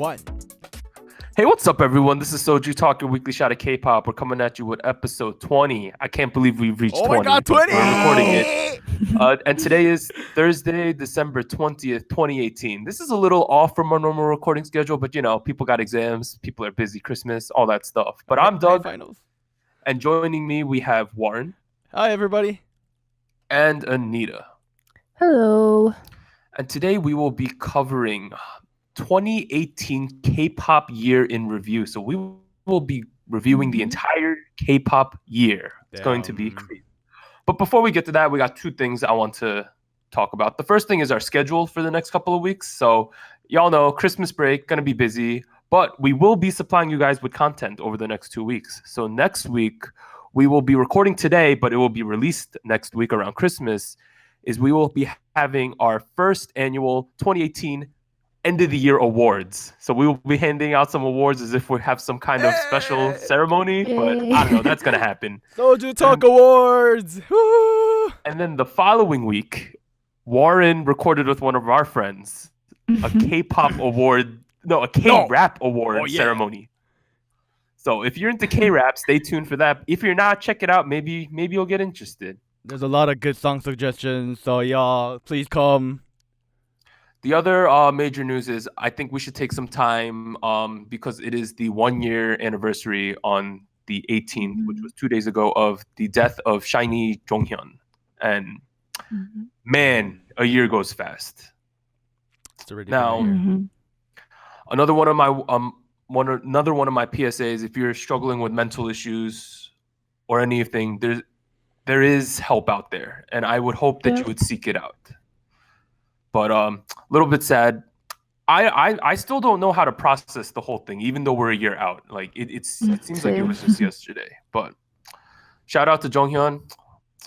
One. Hey, what's up, everyone? This is SojuTalk, your weekly shot of K-pop. We're coming at you with episode 20. I can't believe we've reached 20. Oh my God, 20! We're recording it. And today is Thursday, December 20th, 2018. This is a little off from our normal recording schedule, but you know, people got exams, people are busy, Christmas, all that stuff. But I'm Doug, and joining me, we have Warren. Hi, everybody. And Anita. Hello. And today we will be covering 2018 K-pop year in review. So we will be reviewing the entire K-pop year. It's going to be crazy. But before we get to that, we got two things I want to talk about. The first thing is our schedule for the next couple of weeks. So y'all know Christmas break, going to be busy, but we will be supplying you guys with content over the next 2 weeks. So next week, we will be recording today, but it will be released next week around Christmas, is we will be having our first annual 2018 end of the year awards. So we will be handing out some awards as if we have some kind of special ceremony, but I don't know, that's going to happen. SojuTalk Awards! Woo! And then the following week, Warren recorded with one of our friends a K-pop award, a K-rap award ceremony. So if you're into K-rap, stay tuned for that. If you're not, check it out. Maybe you'll get interested. There's a lot of good song suggestions, so y'all, please come. The other major news is I think we should take some time because it is the 1 year anniversary on the 18th, which was 2 days ago, of the death of SHINee Jonghyun. And man, a year goes fast. It's already now, another one of my PSAs, if you're struggling with mental issues or anything, there is help out there, and I would hope that you would seek it out. But a little bit sad. I still don't know how to process the whole thing, even though we're a year out. Like it seems like it was just yesterday. But shout out to Jonghyun.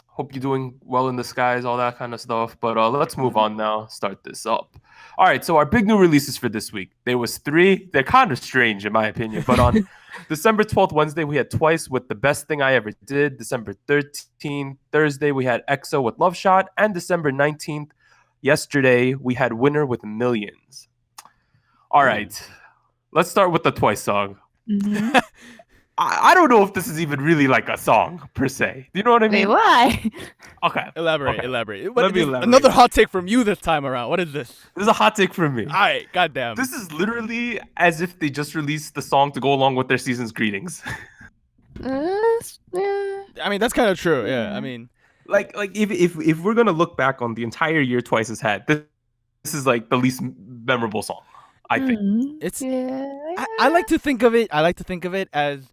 Hope you're doing well in the skies, all that kind of stuff. But let's move on now. Start this up. All right. So our big new releases for this week. There was 3. They're kind of strange in my opinion. But on December 12th, Wednesday, we had Twice with The Best Thing I Ever Did. December 13th, Thursday, we had EXO with Love Shot. And December 19th, yesterday, we had Winner with Millions. All right. Let's start with the Twice song. I don't know if this is even really like a song per se. Do you know what I mean? Wait, why? Okay. Elaborate. Let me elaborate. Another hot take from you this time around. What is this? This is a hot take from me. All right, goddamn. This is literally as if they just released the song to go along with their season's greetings. I mean, that's kind of true. Yeah, I mean, like if we're gonna look back on the entire year Twice has had, this is like the least memorable song, I think. It's. I like to think of it. As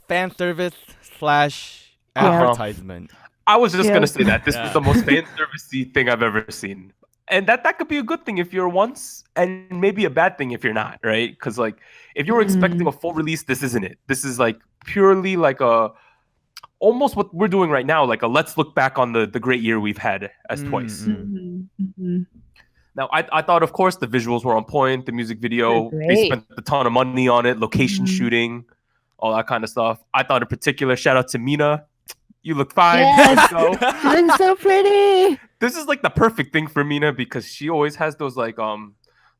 fan service / advertisement. I was just gonna say that this was the most fan servicey thing I've ever seen, and that could be a good thing if you're once, and maybe a bad thing if you're not, right? Because like if you were expecting a full release, this isn't it. This is like purely like almost what we're doing right now, like a let's look back on the great year we've had as Twice. Now, I thought, of course, the visuals were on point. The music video, they spent a ton of money on it, location shooting, all that kind of stuff. I thought in particular, shout out to Mina. You look fine. Yes. She looks so pretty. This is like the perfect thing for Mina because she always has those like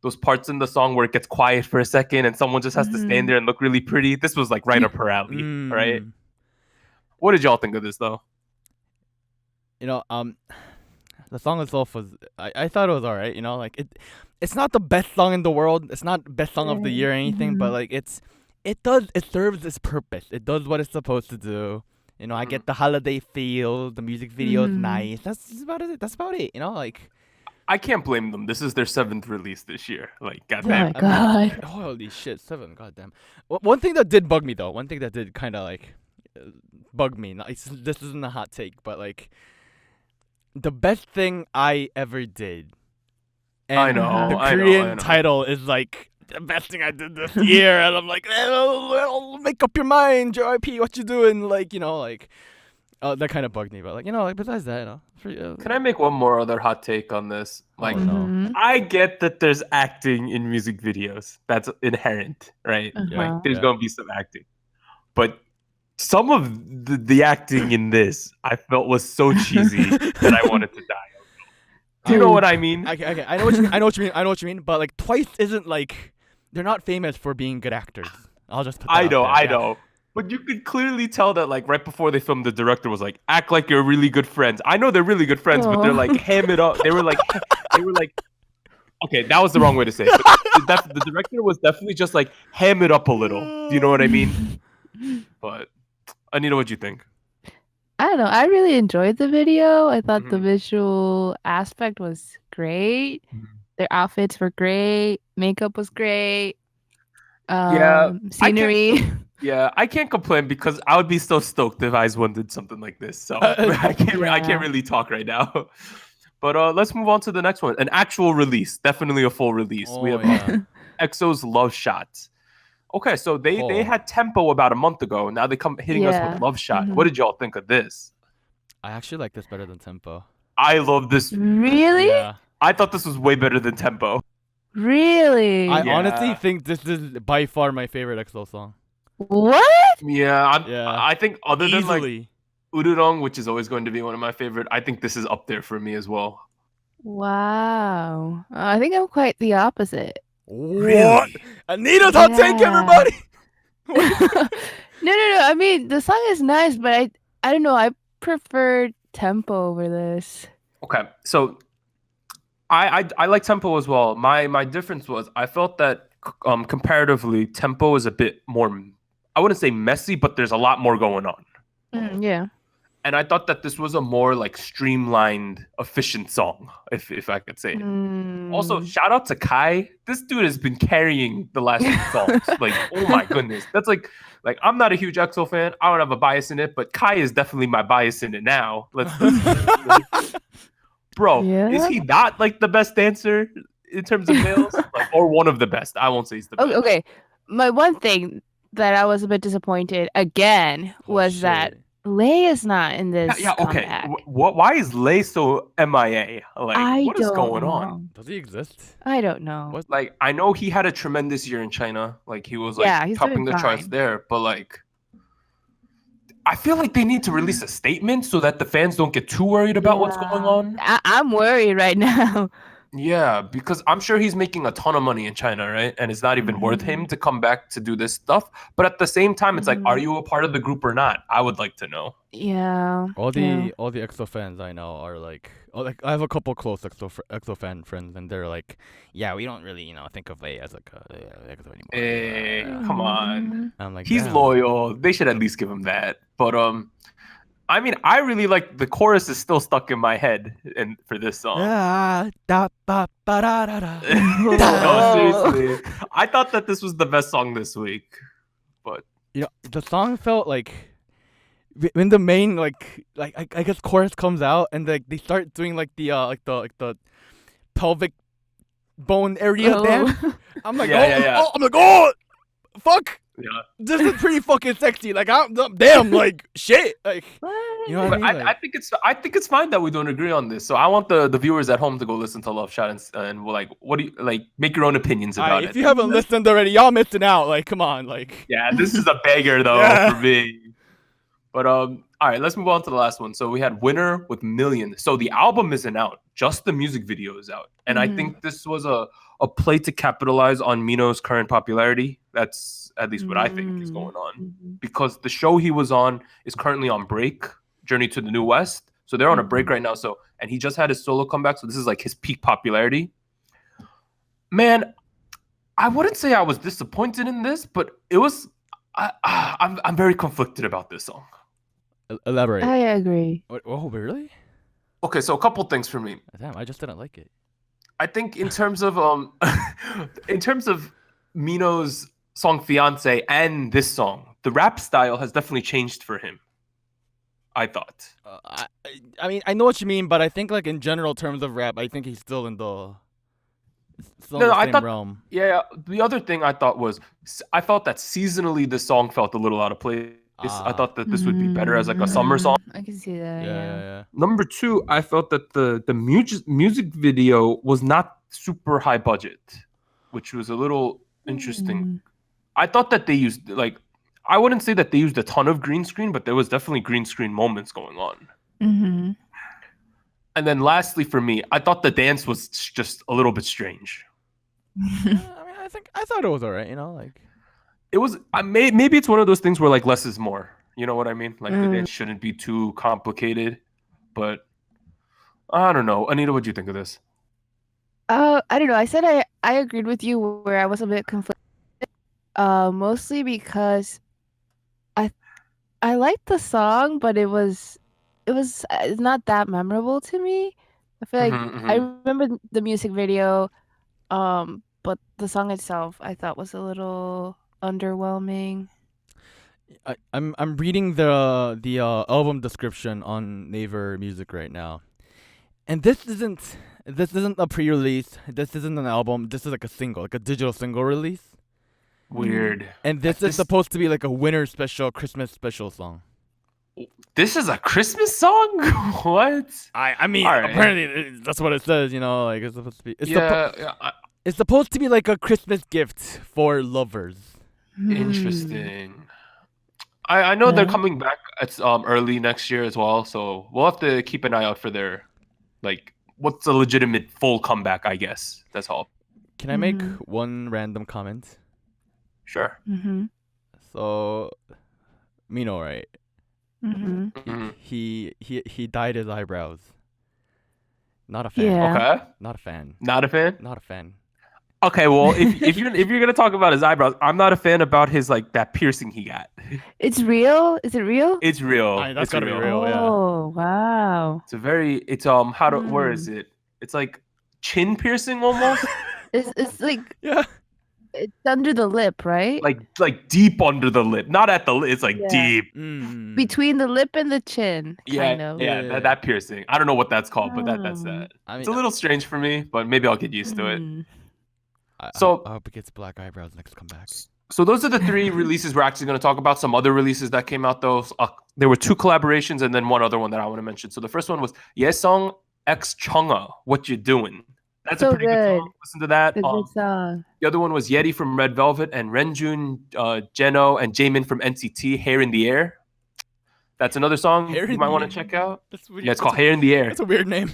those parts in the song where it gets quiet for a second and someone just has to stand there and look really pretty. This was like right up her alley, right? What did y'all think of this though? You know, the song itself was I thought it was all right. You know, like it's not the best song in the world. It's not the best song of the year or anything, but like it serves its purpose. It does what it's supposed to do. You know, I get the holiday feel. The music video is nice. That's about it. You know, like I can't blame them. This is their 7th release this year. Like, goddamn. Oh my God. Holy shit, 7. Goddamn. One thing that did bug me though. One thing that did kind of like bug me. This isn't a hot take, but like the best thing I ever did. And I know. The Korean title is like the best thing I did this year, and I'm like, make up your mind, JYP, what you doing? Like, you know, like that kind of bugged me. But like, you know, like besides that, you know, can I make one more other hot take on this? Like, I get that there's acting in music videos. That's inherent, right? Like, there's gonna be some acting, but some of the acting in this I felt was so cheesy that I wanted to die. Do you know what I mean? Okay, I know what you mean. But like Twice isn't like they're not famous for being good actors. I'll just put that I out know, there. I Yeah. know. But you could clearly tell that, like, right before they filmed, the director was like, "Act like you're really good friends." I know they're really good friends, but they're like, ham it up. They were like, okay, that was the wrong way to say it. But the director was definitely just like, ham it up a little. Do you know what I mean? But Anita, what'd you think? I don't know. I really enjoyed the video. I thought the Mhm. visual aspect was great. Mhm. Their outfits were great. Makeup was great. Yeah, Scenery. I can't complain because I would be so stoked if IZ*ONE did something like this. So I can't Yeah. really talk right now. But let's move on to the next one. An actual release, definitely a full release. We Oh, have yeah. EXO's Love Shot. Okay, so they Oh. had Tempo about a month ago. Now they come hitting us Yeah. with Love Shot. Mhm. What did y'all think of this? I actually like this better than Tempo. I love this. Really? Yeah. I thought this was way better than Tempo. Really? I Yeah. honestly think this is by far my favorite EXO song. What? Yeah, Yeah. I think other than like Easily. Ururong, which is always going to be one of my favorite, I think this is up there for me as well. Wow. I think I'm quite the opposite. What? Anita's hot take, Yeah. everybody. No. I mean, the song is nice, but I don't know. I prefer Tempo over this. Okay, so I like Tempo as well. My difference was I felt that comparatively Tempo is a bit more. I wouldn't say messy, but there's a lot more going on. Yeah. And I thought that this was a more like streamlined, efficient song, if I could say it. Also, shout out to Kai. This dude has been carrying the last few songs. Like, oh my goodness, that's like I'm not a huge EXO fan. I don't have a bias in it, but Kai is definitely my bias in it now. Bro, is he not like the best dancer in terms of males, or one of the best? I won't say he's the best. Okay. My one thing that I was a bit disappointed again was that Lay is not in this. Yeah, okay. comeback. Why is Lay so MIA? Like, I what is don't going know. on? Does he exist? I don't know. What? Like, I know he had a tremendous year in China. Like, he was like Yeah, he's topping doing the charts fine. there. But like, I feel like they need to release a statement so that the fans don't get too worried about what's going on. I'm worried right now. Yeah, because I'm sure he's making a ton of money in China, right? And it's not even worth him to come back to do this stuff. But at the same time, it's like, are you a part of the group or not? I would like to know. Yeah. All the EXO fans I know are like, I have a couple close EXO fan friends, and they're like, yeah, we don't really think of Lay as like EXO anymore. Hey, come on. I'm like, He's damn. loyal. They should at least give him that. But I mean, I really like the chorus is still stuck in my head and for this song. No, seriously. I thought that this was the best song this week. But the song felt like when the main I guess chorus comes out and like they start doing like the pelvic bone area dance. I'm like, I'm like, oh, fuck. yeah. This is pretty fucking sexy. Like, I'm damn, like, shit. Like, What? you know what But I mean? I think it's fine that we don't agree on this. So I want the viewers at home to go listen to Love Shot and we'll, like, what do you like? Make your own opinions about If it. you haven't listened already, y'all missing out. Like, come on, like. Yeah, this is a banger though Yeah. for me. But all right, let's move on to the last one. So we had Winner with Million. So the album isn't out, just the music video is out, and I think this was a play to capitalize on Mino's current popularity. That's at least what I think is going on, because the show he was on is currently on break, Journey to the New West. So they're on a break right now. So, and he just had his solo comeback. So this is like his peak popularity. Man, I wouldn't say I was disappointed in this, but it was. I'm very conflicted about this song. Elaborate. I agree. Oh, really? Okay, so a couple things for me. Damn, I just didn't like it. I think in terms of Mino's song Fiance and this song, the rap style has definitely changed for him. I thought. I mean, I know what you mean, but I think like in general terms of rap, I think he's still in the same realm. Yeah, the other thing I thought was I felt that seasonally this song felt a little out of place. I thought that this would be better as like a summer song. I can see that. Yeah. Number two, I felt that the music video was not super high budget, which was a little interesting. I thought that they used I wouldn't say that they used a ton of green screen, but there was definitely green screen moments going on. And then lastly for me, I thought the dance was just a little bit strange. I mean, I thought it was alright. You know, like It was. Maybe it's one of those things where like less is more. You know what I mean? Like the Mm. dance shouldn't be too complicated. But I don't know. Anita, what do you think of this? I don't know. I said I agreed with you where I was a bit conflicted. Mostly because I liked the song, but it's not that memorable to me. I feel like Mhm, I mhm. remember the music video, but the song itself I thought was a little underwhelming. I'm reading the album description on Naver Music right now, and this isn't a pre-release. This isn't an album. This is like a single, like a digital single release. Weird. And this is supposed to be like a winter special, Christmas special song. This is a Christmas song? What? I mean, All right. apparently that's what it says. You know, like it's supposed to be. It's Yeah, supposed to be like a Christmas gift for lovers. interesting. I know they're Yeah. coming back. It's early next year as well, so we'll have to keep an eye out for their like what's a legitimate full comeback. I guess that's all. Can I make Mhm. one random comment? Sure. Mm-hmm. So, Mino, right? Mm-hmm. Mhm. He dyed his eyebrows. Not a fan. Yeah. Okay. Not a fan. Not a fan. Not a fan. Okay. Well, if you're gonna talk about his eyebrows, I'm not a fan about his like that piercing he got. It's real? Is it real? It's real. That's It's gotta be real. real. Yeah. Oh, wow. It's where is it? It's like chin piercing almost. It's like Yeah. it's under the lip, right? like deep under the lip, not at the lip. It's like Yeah. deep. Mm. Between the lip and the chin, kind of. Yeah, Yeah. that piercing. I don't know what that's called, but that's Oh. that. I mean, It's a little strange for me, but maybe I'll get used to it. Mm. So- I hope it gets black eyebrows next comeback. So those are the three releases we're actually going to talk about. Some other releases that came out though. There were two collaborations and then one other one that I want to mention. So the first one was Yesung X Chunga, What You Doing? That's So a pretty good good. song. Listen to that. It's a good song. The other one was Yeti from Red Velvet and Renjun, Jeno, and Jamin from NCT, Hair in the Air. That's another song Hair you in might the want Air. to check out. That's weird. Yeah, it's called Hair in the Air. That's a weird name.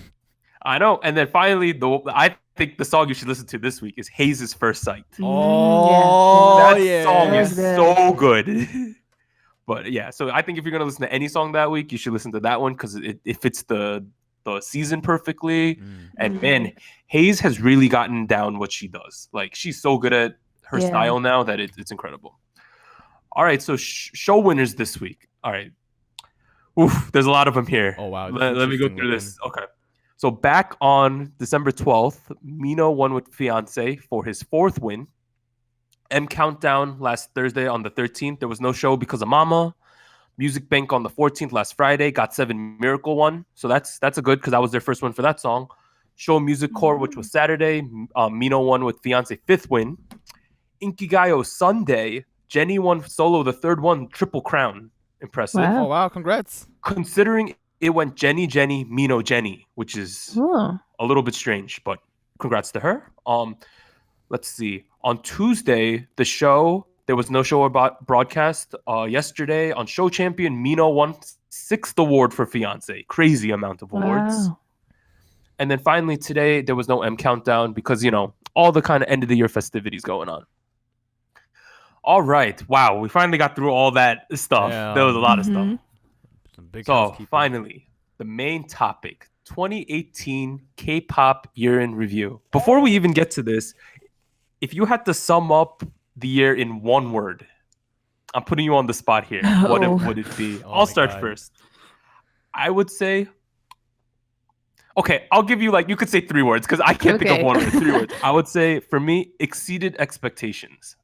I know. And then finally, I think the song you should listen to this week is Haze's First Sight. Oh, That yeah. song That is was good. so good. But yeah, so I think if you're gonna listen to any song that week, you should listen to that one because it fits the season perfectly. Mm. And man, Hayes has really gotten down what she does. Like she's so good at her Yeah. style now that it's incredible. All right, so show winners this week. All right, oof, there's a lot of them here. Oh wow. Let me go Interesting through looking. this. Okay. So back on December 12th, Mino won with Fiance for his fourth win. M Countdown last Thursday on the 13th. There was no show because of Mama. Music Bank on the 14th last Friday. Got 7 Miracle won. So that's a good because that was their first win for that song. Show Music Core, which was Saturday. Mino won with Fiance 5th win. Inkigayo Sunday. Jenny won solo the third one. Triple Crown. Impressive. Wow. Oh wow. Congrats. Considering it went Jenny, Mino, Jenny, which is Oh. a little bit strange, but congrats to her. Let's see. On Tuesday, the show, there was no show about broadcast. Yesterday on Show Champion, Mino won 6th award for Fiance. Crazy amount of awards. Wow. And then finally today, there was no M Countdown because, all the kind of end of the year festivities going on. All right. Wow. We finally got through all that stuff. Yeah. There was a lot of stuff. Mhm. Some big So housekeeping. finally, the main topic, 2018 K-pop year in review. Before we even get to this, if you had to sum up the year in one word, I'm putting you on the spot here. What Oh. would it be? Oh I'll my start God. first. I would say, okay, I'll give you you could say 3 words because I can't think Okay. of one word. 3 words. I would say for me, exceeded expectations.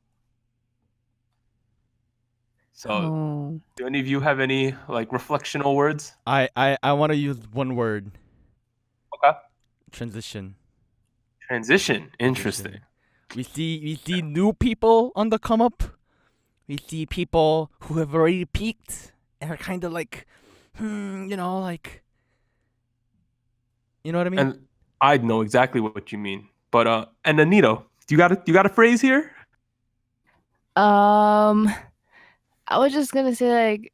So, Oh. do any of you have any reflectional words? I want to use one word. Okay. Transition. Transition. Interesting. We see new people on the come up. We see people who have already peaked and are kind of you know what I mean? And I know exactly what you mean. But and Anito, do you got a phrase here? I was just gonna say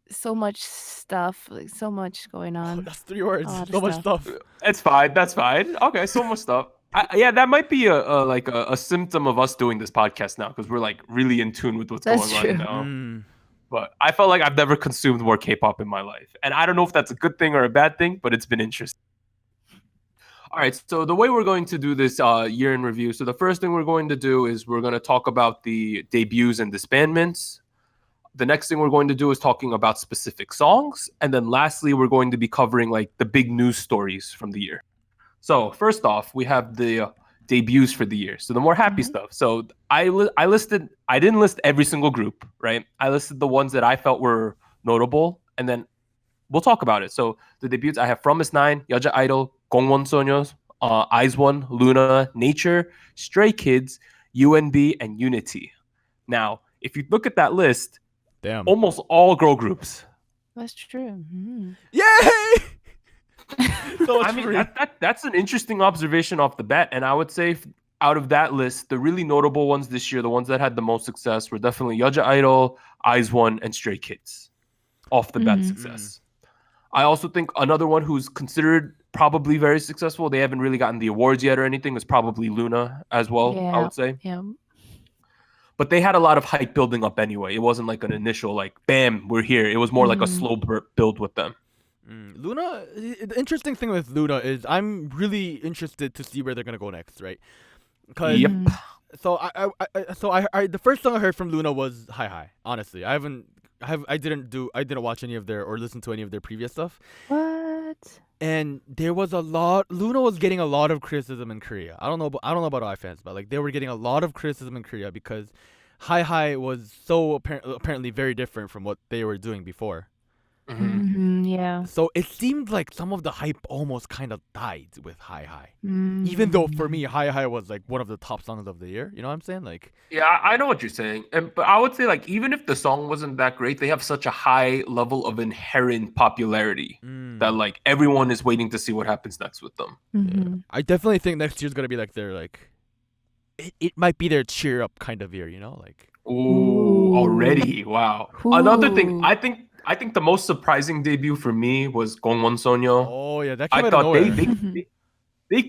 so much stuff, so much going on. That's 3 words. a lot of So much stuff. stuff. It's fine. That's fine. Okay, so much stuff. Yeah, that might be a symptom of us doing this podcast now because we're like really in tune with what's That's going on true. now. Mm. But I felt like I've never consumed more K-pop in my life, and I don't know if that's a good thing or a bad thing, but it's been interesting. All right, so the way we're going to do this year in review. So the first thing we're going to do is we're going to talk about the debuts and disbandments. The next thing we're going to do is talking about specific songs, and then lastly, we're going to be covering like the big news stories from the year. So first off, we have the debuts for the year. So the more happy stuff. So I didn't list every single group, right? I listed the ones that I felt were notable, and then we'll talk about it. So the debuts I have From Nine, Yeoja Idol, Gongwon Sonyeos, IZ*ONE, Luna, Nature, Stray Kids, UNB, and Unity. Now, if you look at that list, Damn. almost all girl groups. That's true. Yay! So I mean, that's an interesting observation off the bat. And I would say out of that list, the really notable ones this year, the ones that had the most success were definitely Yeoja Idol, IZ*ONE, and Stray Kids. Off the bat success. I also think another one who's considered probably very successful, they haven't really gotten the awards yet or anything, is probably Luna as well, I would say. Yeah. But they had a lot of hype building up anyway. It wasn't like an initial, like, bam, we're here. It was more like a slow build with them. Luna, the interesting thing with Luna is I'm really interested to see where they're gonna go next, right? Cause Yep. So I the first song I heard from Luna was Hi Hi. Honestly, I didn't watch any of their or listen to any of their previous stuff. What? And there was a lot. Luna was getting a lot of criticism in Korea. I don't know about iFans, but like they were getting a lot of criticism in Korea because Hi Hi was so apparently very different from what they were doing before. Yeah. So it seemed like some of the hype almost kind of died with Hi Hi. Even though for me, Hi Hi was like one of the top songs of the year. You know what I'm saying? Like, Yeah, I know what you're saying. But I would say, like, even if the song wasn't that great, they have such a high level of inherent popularity that, like, everyone is waiting to see what happens next with them. yeah. I definitely think next year's gonna be like their like, it might be their cheer up kind of year. You know, like. Ooh, already. Wow. Another thing, I think the most surprising debut for me was Gongwon Sonyeol. Oh yeah, that came I out of thought nowhere.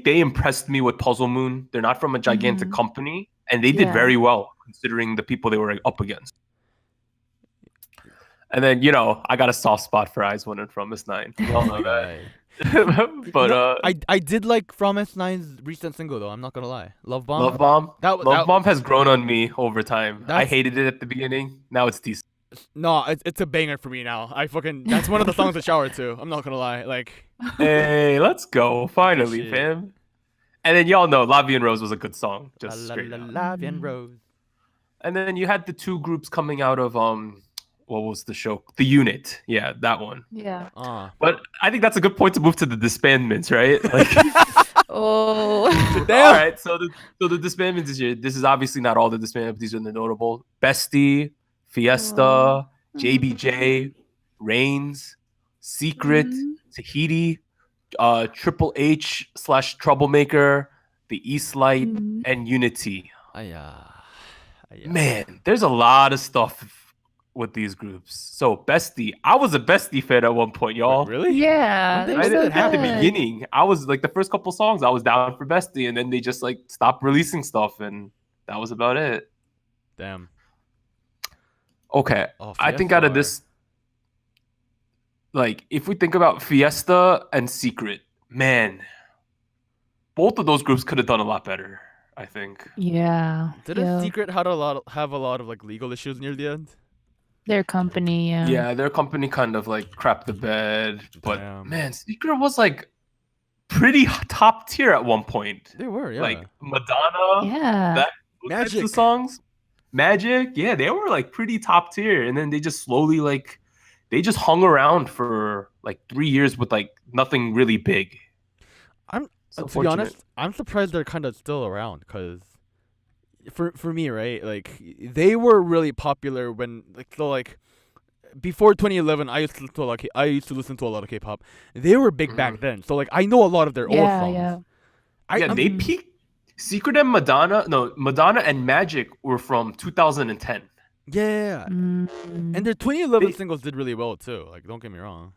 they impressed me with Puzzle Moon. They're not from a gigantic company, and they did Yeah. very well considering the people they were up against. And then, I got a soft spot for IZ*ONE and From Nine. You all know that. Right. But I did like From S9's recent single though. I'm not gonna lie, Love Bomb. Love Bomb. That Love Bomb has grown on me over time. I That's- hated it at the beginning. Now it's decent. No, it's a banger for me now. That's one of the songs I shower to. I'm not gonna lie. Like, Hey, let's go. Finally, Shit. fam. And then y'all know La Vie en Rose was a good song. Just La straight La up. La Vie en Rose. And then you had the two groups coming out of what was the show? The Unit. Yeah, that one. Yeah. But I think that's a good point to move to the disbandments, right? Like, Oh. all right. So the disbandments this year. This is obviously not all the disbandments. These are the notable: Bestie, Fiesta, JBJ, Reigns, Secret, Tahiti, Triple H / Troublemaker, the Eastlight, and Unity. Man, there's a lot of stuff with these groups. So Bestie, I was a Bestie fan at one point, y'all. Wait, really? Yeah. When they're did so it At happen? the good. beginning, I was like the first couple songs, I was down for Bestie, and then they just like stopped releasing stuff, and that was about it. Damn. Okay, Oh, I think Fiesta out of or- this, like, if we think about Fiesta and Secret, man, both of those groups could have done a lot better, I think. Yeah. Didn't Secret have a lot of like legal issues near the end? Their company, yeah. Yeah, their company kind of like crapped the bed, but Damn. man, Secret was like pretty top tier at one point. They were, yeah. Like Madonna, Yeah. those types Magic. of songs, Magic, yeah, they were like pretty top tier, and then they just slowly like they just hung around for like 3 years with like nothing really big. It's To be unfortunate. honest, I'm surprised they're kind of still around because for me, right, like they were really popular when like before 2011. I used to listen to a lot of K-pop. They were big back then, so like I know a lot of their old songs. Yeah. They peaked. Secret and Madonna and Magic were from 2010. Yeah. And their 2011 singles did really well too. Like, don't get me wrong.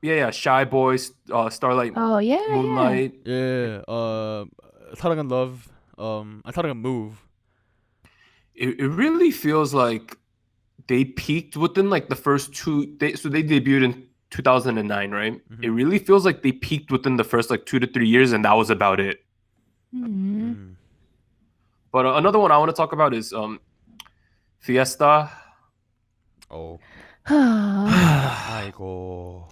Yeah, Shy Boys, Starlight, Oh yeah. Moonlight. Yeah. 사랑은 love. 사랑은 move. It really feels like they peaked within like the first two. So they debuted in 2009, right? Mhm. It really feels like they peaked within the first like 2 to 3 years, and that was about it. Mm. But another one I want to talk about is Fiesta. Oh. Ah, 아이고.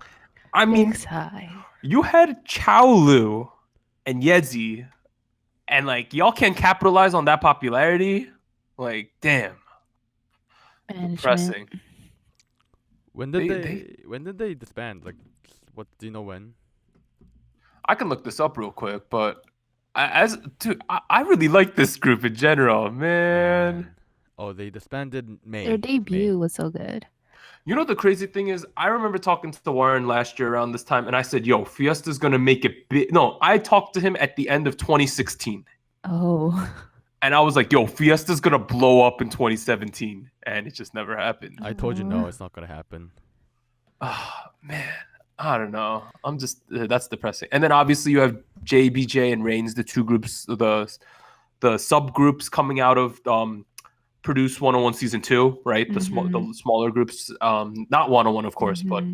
I mean, sigh. you had Chaolu and Yezi, and like y'all can capitalize on that popularity. Like, damn, depressing. When did They- when did they disband? Like, what do you know when? I can look this up real quick, but I really like this group in general, man. Oh, they disbanded May. Their May. debut was so good. You know the crazy thing is, I remember talking to Warren last year around this time, and I said, "Yo, Fiesta's gonna make it big." No, I talked to him at the end of 2016, Oh. and I was like, "Yo, Fiesta's gonna blow up in 2017," and it just never happened. I told you no, it's not gonna happen. Ah, man, I don't know. I'm just that's depressing. And then obviously you have JBJ and Reigns, the two groups, the subgroups coming out of Produce 101 season 2, right? The smaller groups, not 101 of course, but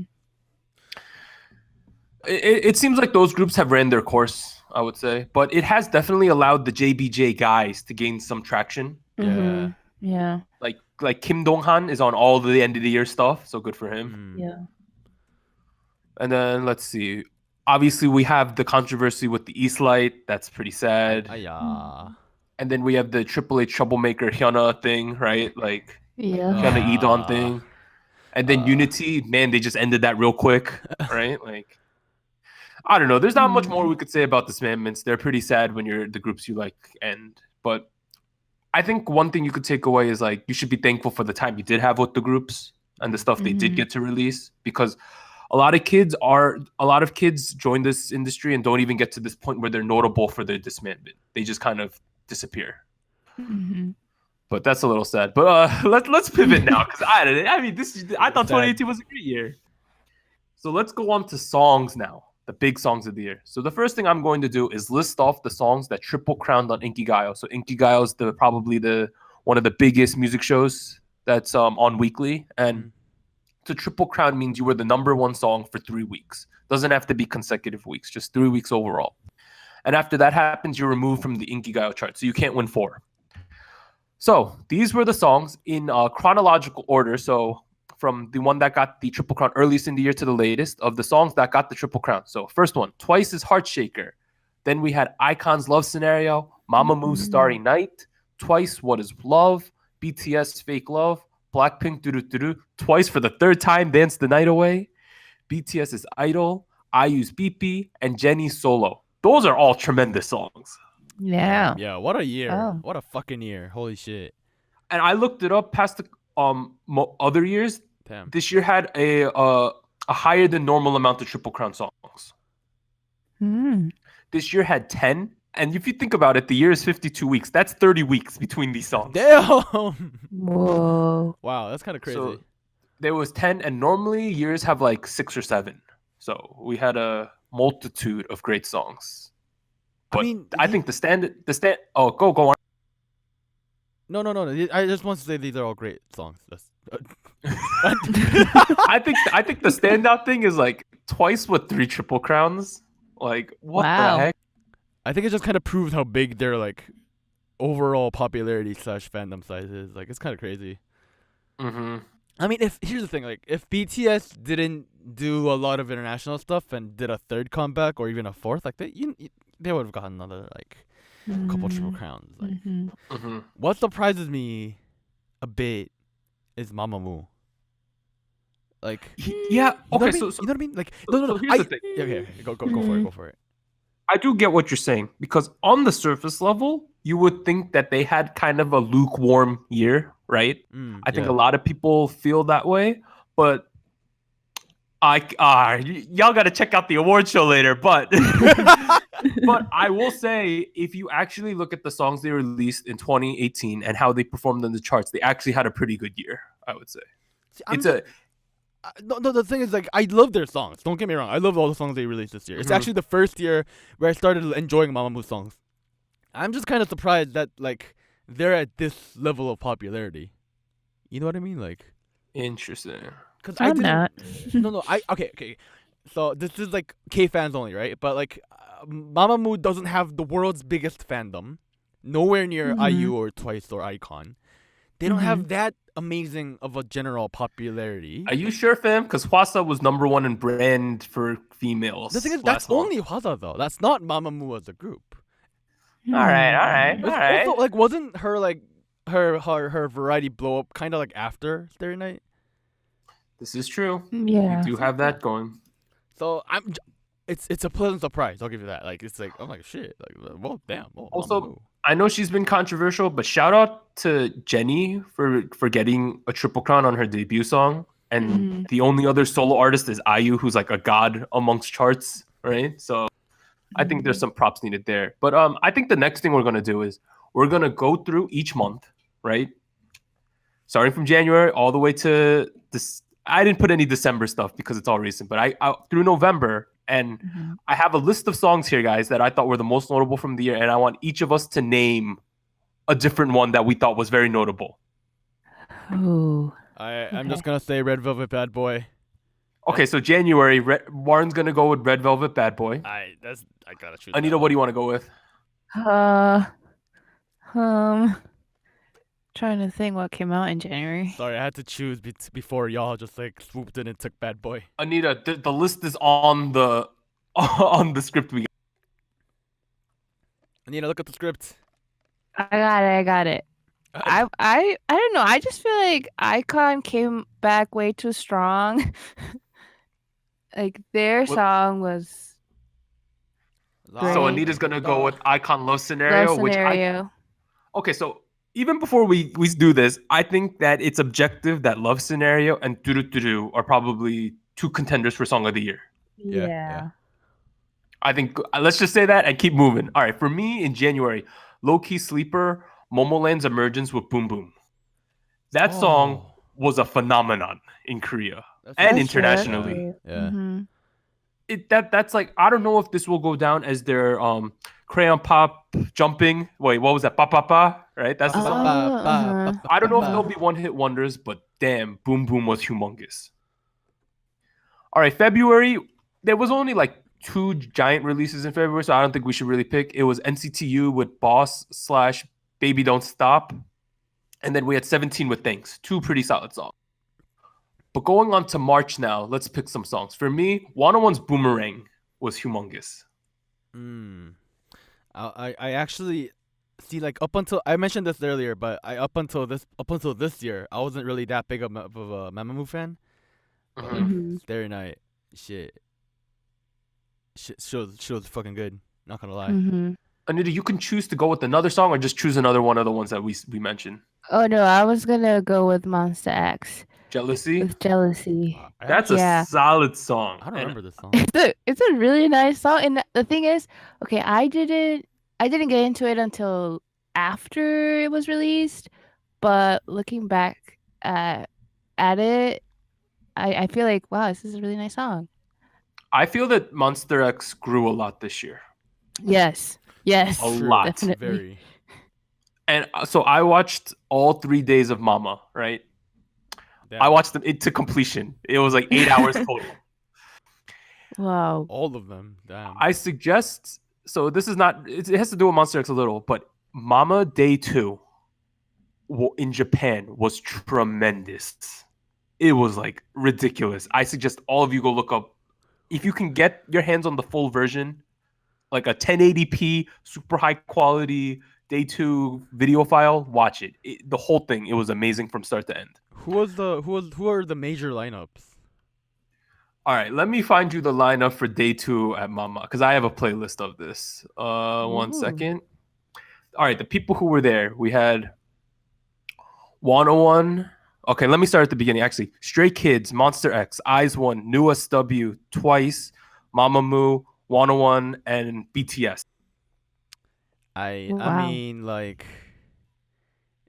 it seems like those groups have ran their course, I would say. But it has definitely allowed the JBJ guys to gain some traction. Yeah. Yeah. Like Kim Dong-han is on all the end of the year stuff, so good for him. Mm. Yeah. And then let's see. Obviously, we have the controversy with the Eastlight. That's pretty sad. Aya. And then we have the Triple H troublemaker Hyuna thing, right? Like Yeah. Hyuna Ah. Edon thing. And then Unity, man, they just ended that real quick, right? Like, I don't know. There's not much more we could say about disbandments. They're pretty sad when you're the groups you like end. But I think one thing you could take away is like you should be thankful for the time you did have with the groups and the stuff they did get to release, because a lot of kids join this industry and don't even get to this point where they're notable for their disbandment. They just kind of disappear. But that's a little sad. But let's pivot now, because I thought 2018 was a great year. So let's go on to songs now, the big songs of the year. So the first thing I'm going to do is list off the songs that triple crowned on Inkigayo. So Inkigayo is probably one of the biggest music shows that's on weekly, and to triple crown means you were the number one song for 3 weeks. Doesn't have to be consecutive weeks, just 3 weeks overall. And after that happens, you're removed from the Inkigayo chart, so you can't win 4. So these were the songs in chronological order. So from the one that got the triple crown earliest in the year to the latest of the songs that got the triple crown. So first one, Twice's Heartshaker. Then we had iKon's Love Scenario, Mamamoo's Starry Night, Twice What Is Love, BTS Fake Love, Blackpink Doo Twice for the third time Dance the Night Away, BTS's Idol, IU's BP, and Jennie's Solo. Those are all tremendous songs. Yeah. Yeah, what a year. Oh. What a fucking year. Holy shit. And I looked it up past the other years. Damn. This year had a higher than normal amount of triple crown songs. This year had 10. And if you think about it, the year is 52 weeks. That's 30 weeks between these songs. Damn. Whoa. Wow, that's kind of crazy. So there was 10, and normally years have like 6 or 7. So we had a multitude of great songs. But I think the stand. Oh, go on. No. I just want to say these are all great songs. That's. I think the standout thing is like Twice with 3 triple crowns. Like, what Wow. the heck? I think it just kind of proves how big their like overall popularity / fandom size is. Like, it's kind of crazy. Mm-hmm. I mean, here's the thing, like, if BTS didn't do a lot of international stuff and did a third comeback or even a fourth, like, they would have gotten another like couple triple crowns. Like, what surprises me a bit is Mamamoo. Like, Yeah. Okay. you know what I mean? Like, no. So here's the thing. Yeah, okay, go for it. Go for it. I do get what you're saying, because on the surface level, you would think that they had kind of a lukewarm year, right? I think a lot of people feel that way, but y'all got to check out the award show later. But but I will say, if you actually look at the songs they released in 2018 and how they performed in the charts, they actually had a pretty good year, I would say. No, the thing is, like, I love their songs. Don't get me wrong. I love all the songs they released this year. It's actually the first year where I started enjoying Mamamoo's songs. I'm just kind of surprised that like they're at this level of popularity. You know what I mean? Like, Interesting. cause I I'm didn't. not. No. Okay. So this is like K fans only, right? But like, Mamamoo doesn't have the world's biggest fandom, nowhere near Mhm. IU or Twice or iKon. They don't have that amazing of a general popularity. Are you sure, fam? Because Hwasa was #1 in brand for females. The thing is, last that's month. only Hwasa though. That's not Mamamoo as a group. All right. It's also like wasn't her like her variety blow up kind of like after Starry Night? This is true. Yeah. You do have that going. So it's a pleasant surprise. I'll give you that. Like it's like I'm like shit. Like well damn. Oh, Also, Mamamoo. I know she's been controversial, but shout out to Jenny for getting a triple crown on her debut song. And Mhm. the only other solo artist is IU, who's like a god amongst charts, right? So I think there's some props needed there. But I think the next thing we're gonna do is we're gonna go through each month, right? Starting from January all the way to this. I didn't put any December stuff because it's all recent, but I through November, and Mhm. I have a list of songs here, guys, that I thought were the most notable from the year, and I want each of us to name a different one that we thought was very notable. Ooh. I'm just gonna say Red Velvet Bad Boy. Okay, so January, Warren's gonna go with Red Velvet Bad Boy. I gotta choose. Anita, what do you want to go with? Trying to think what came out in January. Sorry, I had to choose before y'all just like swooped in and took Bad Boy. Anita, the list is on the on the script we got. Anita, look at the script. I got it. I don't know. I just feel like iKon came back way too strong. Like their song was So Great. Anita's gonna go with iKon Love Scenario, Love Scenario. Okay, so even before we do this, I think that it's objective that Love Scenario and Duru are probably two contenders for Song of the Year. Yeah. I think let's just say that and keep moving. All right, for me in January, Low Key Sleeper, Momoland's emergence with Boom Boom. That song was a phenomenon in Korea and internationally. Yeah. Mhm. That's like, I don't know if this will go down as their crayon pop jumping. Wait, what was that? Pa pa pa, right? That's the song. I don't know if they'll be one hit wonders, but damn, Boom Boom was humongous. All right, February, there was only like 2 giant releases in February, so I don't think we should really pick. It was NCTU with Boss / Baby Don't Stop. And then we had 17 with Thanks. 2 pretty solid songs. But going on to March now, let's pick some songs. For me, WannaOne's Boomerang was humongous. I actually see, like, up until I mentioned this earlier, but up until this year, I wasn't really that big of a Mamamoo fan. Mhm. Starry Night, shit, she was fucking good. Not gonna lie. Mhm. Anita, you can choose to go with another song or just choose another one of the ones that we mentioned. Oh no, I was gonna go with Monster X Jealousy? with Jealousy. That's a solid song. I don't remember this song. It's a really nice song, and the thing is, okay, I didn't get into it until after it was released, but looking back at it, I feel like, wow, this is a really nice song. I feel that Monster X grew a lot this year. Yes, A lot. definitely. Very. And so I watched all 3 days of Mama, right? Damn. I watched them to completion. It was like 8 hours total. Wow. All of them. Damn. I suggest, so this is not, it has to do with Monster X a little, but Mama Day 2 in Japan was tremendous. It was like ridiculous. I suggest all of you go look up, if you can get your hands on the full version, like a 1080p, super high quality Day 2 video file, watch it. The whole thing, it was amazing from start to end. Who are the major lineups? All right, let me find you the lineup for Day 2 at Mama, because I have a playlist of this. 1 second. All right, the people who were there, we had WannaOne. Okay, let me start at the beginning. Actually, Stray Kids, Monster X, IZ*ONE, New SW, Twice, Mamamoo, WannaOne, and BTS. I Wow. mean, like,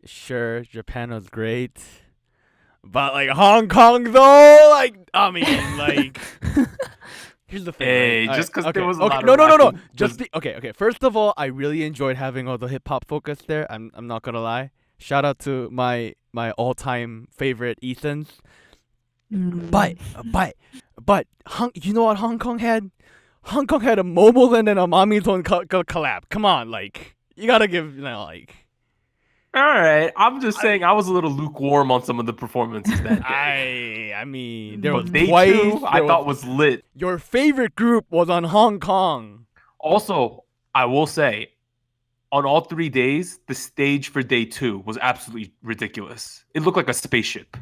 sure, Japan was great, but like Hong Kong though, like, I mean, like, Here's the thing. Hey, right? just because okay. there was a okay. lot No, of no, no, no. rapping Just does- okay. First of all, I really enjoyed having all the hip hop focus there. I'm not gonna lie. Shout out to my all time favorite Ethans. But you know what Hong Kong had? Hong Kong had a Momoland and a Mommy's own collab. Come on, like you gotta give like. All right, I'm just saying I was a little lukewarm on some of the performances that day. I mean, there was But day twice. two, I thought was lit. Your favorite group was on Hong Kong. Also, I will say, on all 3 days, the stage for day 2 was absolutely ridiculous. It looked like a spaceship.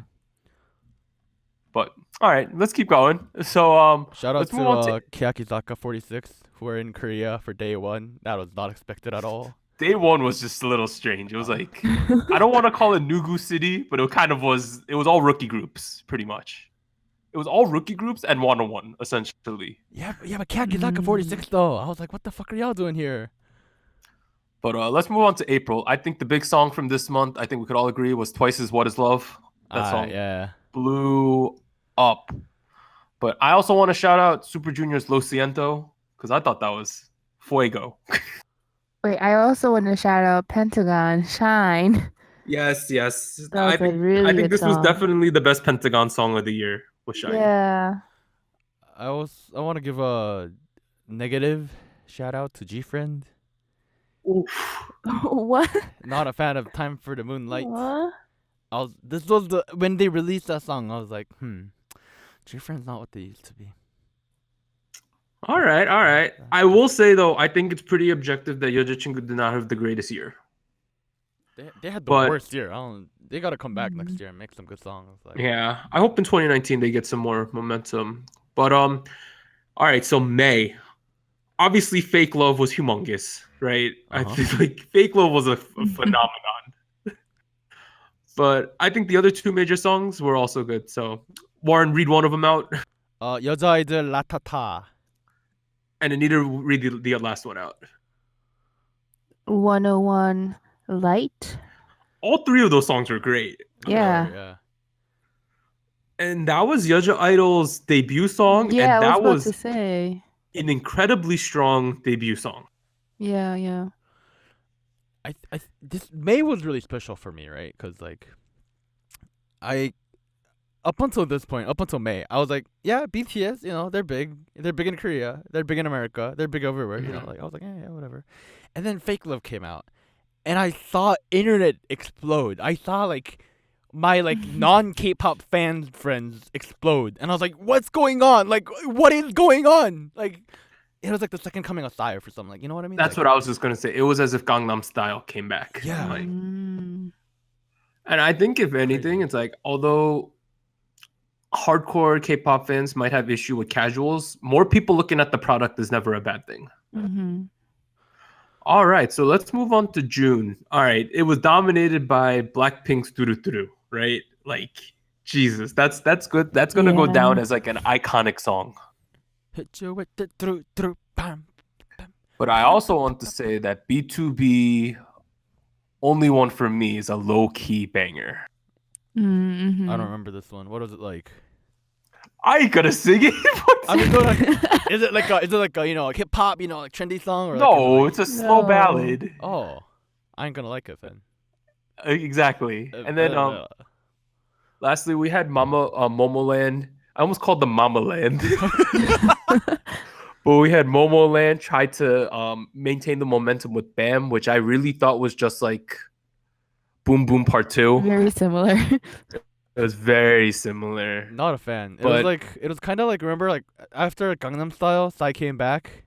But all right, let's keep going. So Shout out let's to move on to Kyakizaka 46 who were in Korea for day 1. That was not expected at all. day 1 was just a little strange. It was like I don't want to call it Nugu City, but it kind of was. It was all rookie groups, pretty much. It was all rookie groups and WannaOne, essentially. Yeah, but Kyakizaka 46 though. I was like, what the fuck are y'all doing here? But let's move on to April. I think the big song from this month, I think we could all agree, was Twice's "What Is Love." That song Yeah. blew up. But I also want to shout out Super Junior's "Lo Siento" because I thought that was fuego. Wait, I also want to shout out Pentagon "Shine." Yes. That was a really I think good this was song. definitely the best Pentagon song of the year. Was Shine. Yeah. I want to give a negative shout out to G-Friend. What? Not a fan of Time for the Moonlight. What? This was when they released that song, I was like, G-Friend's not what they used to be. All right. I will say though, I think it's pretty objective that Yojichingu did not have the greatest year. They had the But- worst year. They gotta come back next year and make some good songs. Like, Yeah, I hope in 2019 they get some more momentum. But all right, so May. Obviously, Fake Love was humongous, right? I Uh-huh. think like Fake Love was a phenomenon. But I think the other 2 major songs were also good. So Warren, read one of them out, 여자아이들 라타타. and Anita, read the last one out. 101 Light. All 3 of those songs were great. Yeah. And that was Yeoja Idol's debut song, Yeah, and I that was was about to say. an incredibly strong debut song. Yeah. This May was really special for me, right? Because like, up until this point, up until May, I was like, yeah, BTS, they're big in Korea, they're big in America, they're big everywhere, like I was like, yeah, whatever. And then Fake Love came out, and I saw internet explode. I saw like my non-K-pop fan friends explode, and I was like, what's going on? Like, what is going on? Like, it was like the second coming of Fire for something. Like, you know what I mean? That's like, what I was just gonna say. It was as if Gangnam Style came back. Yeah. Like, Mm. and I think if anything, it's like although hardcore K-pop fans might have issue with casuals, more people looking at the product is never a bad thing. Mm-hmm. All right, so let's move on to June. All right, it was dominated by Blackpink's "Duru Duru," right? Like, Jesus, that's good. That's gonna go Yeah. down as like an iconic song. hit you with the through, bam. But I also want to say that B2B, Only One for Me, is a low-key banger. Mm-hmm. I don't remember this one. What was it like? I ain't gonna sing it. I mean, is it like a hip hop, like trendy song or No, like, it's a slow No. ballad. oh, I ain't gonna like it then. Exactly. And then uh, lastly we had Momoland. I almost called them Mamaland. But we had Momoland try to maintain the momentum with Bam, which I really thought was just like Boom Boom Part 2. Very similar. It was very similar. not a fan. But- It was kind of like, remember, like after Gangnam Style, Psy came back,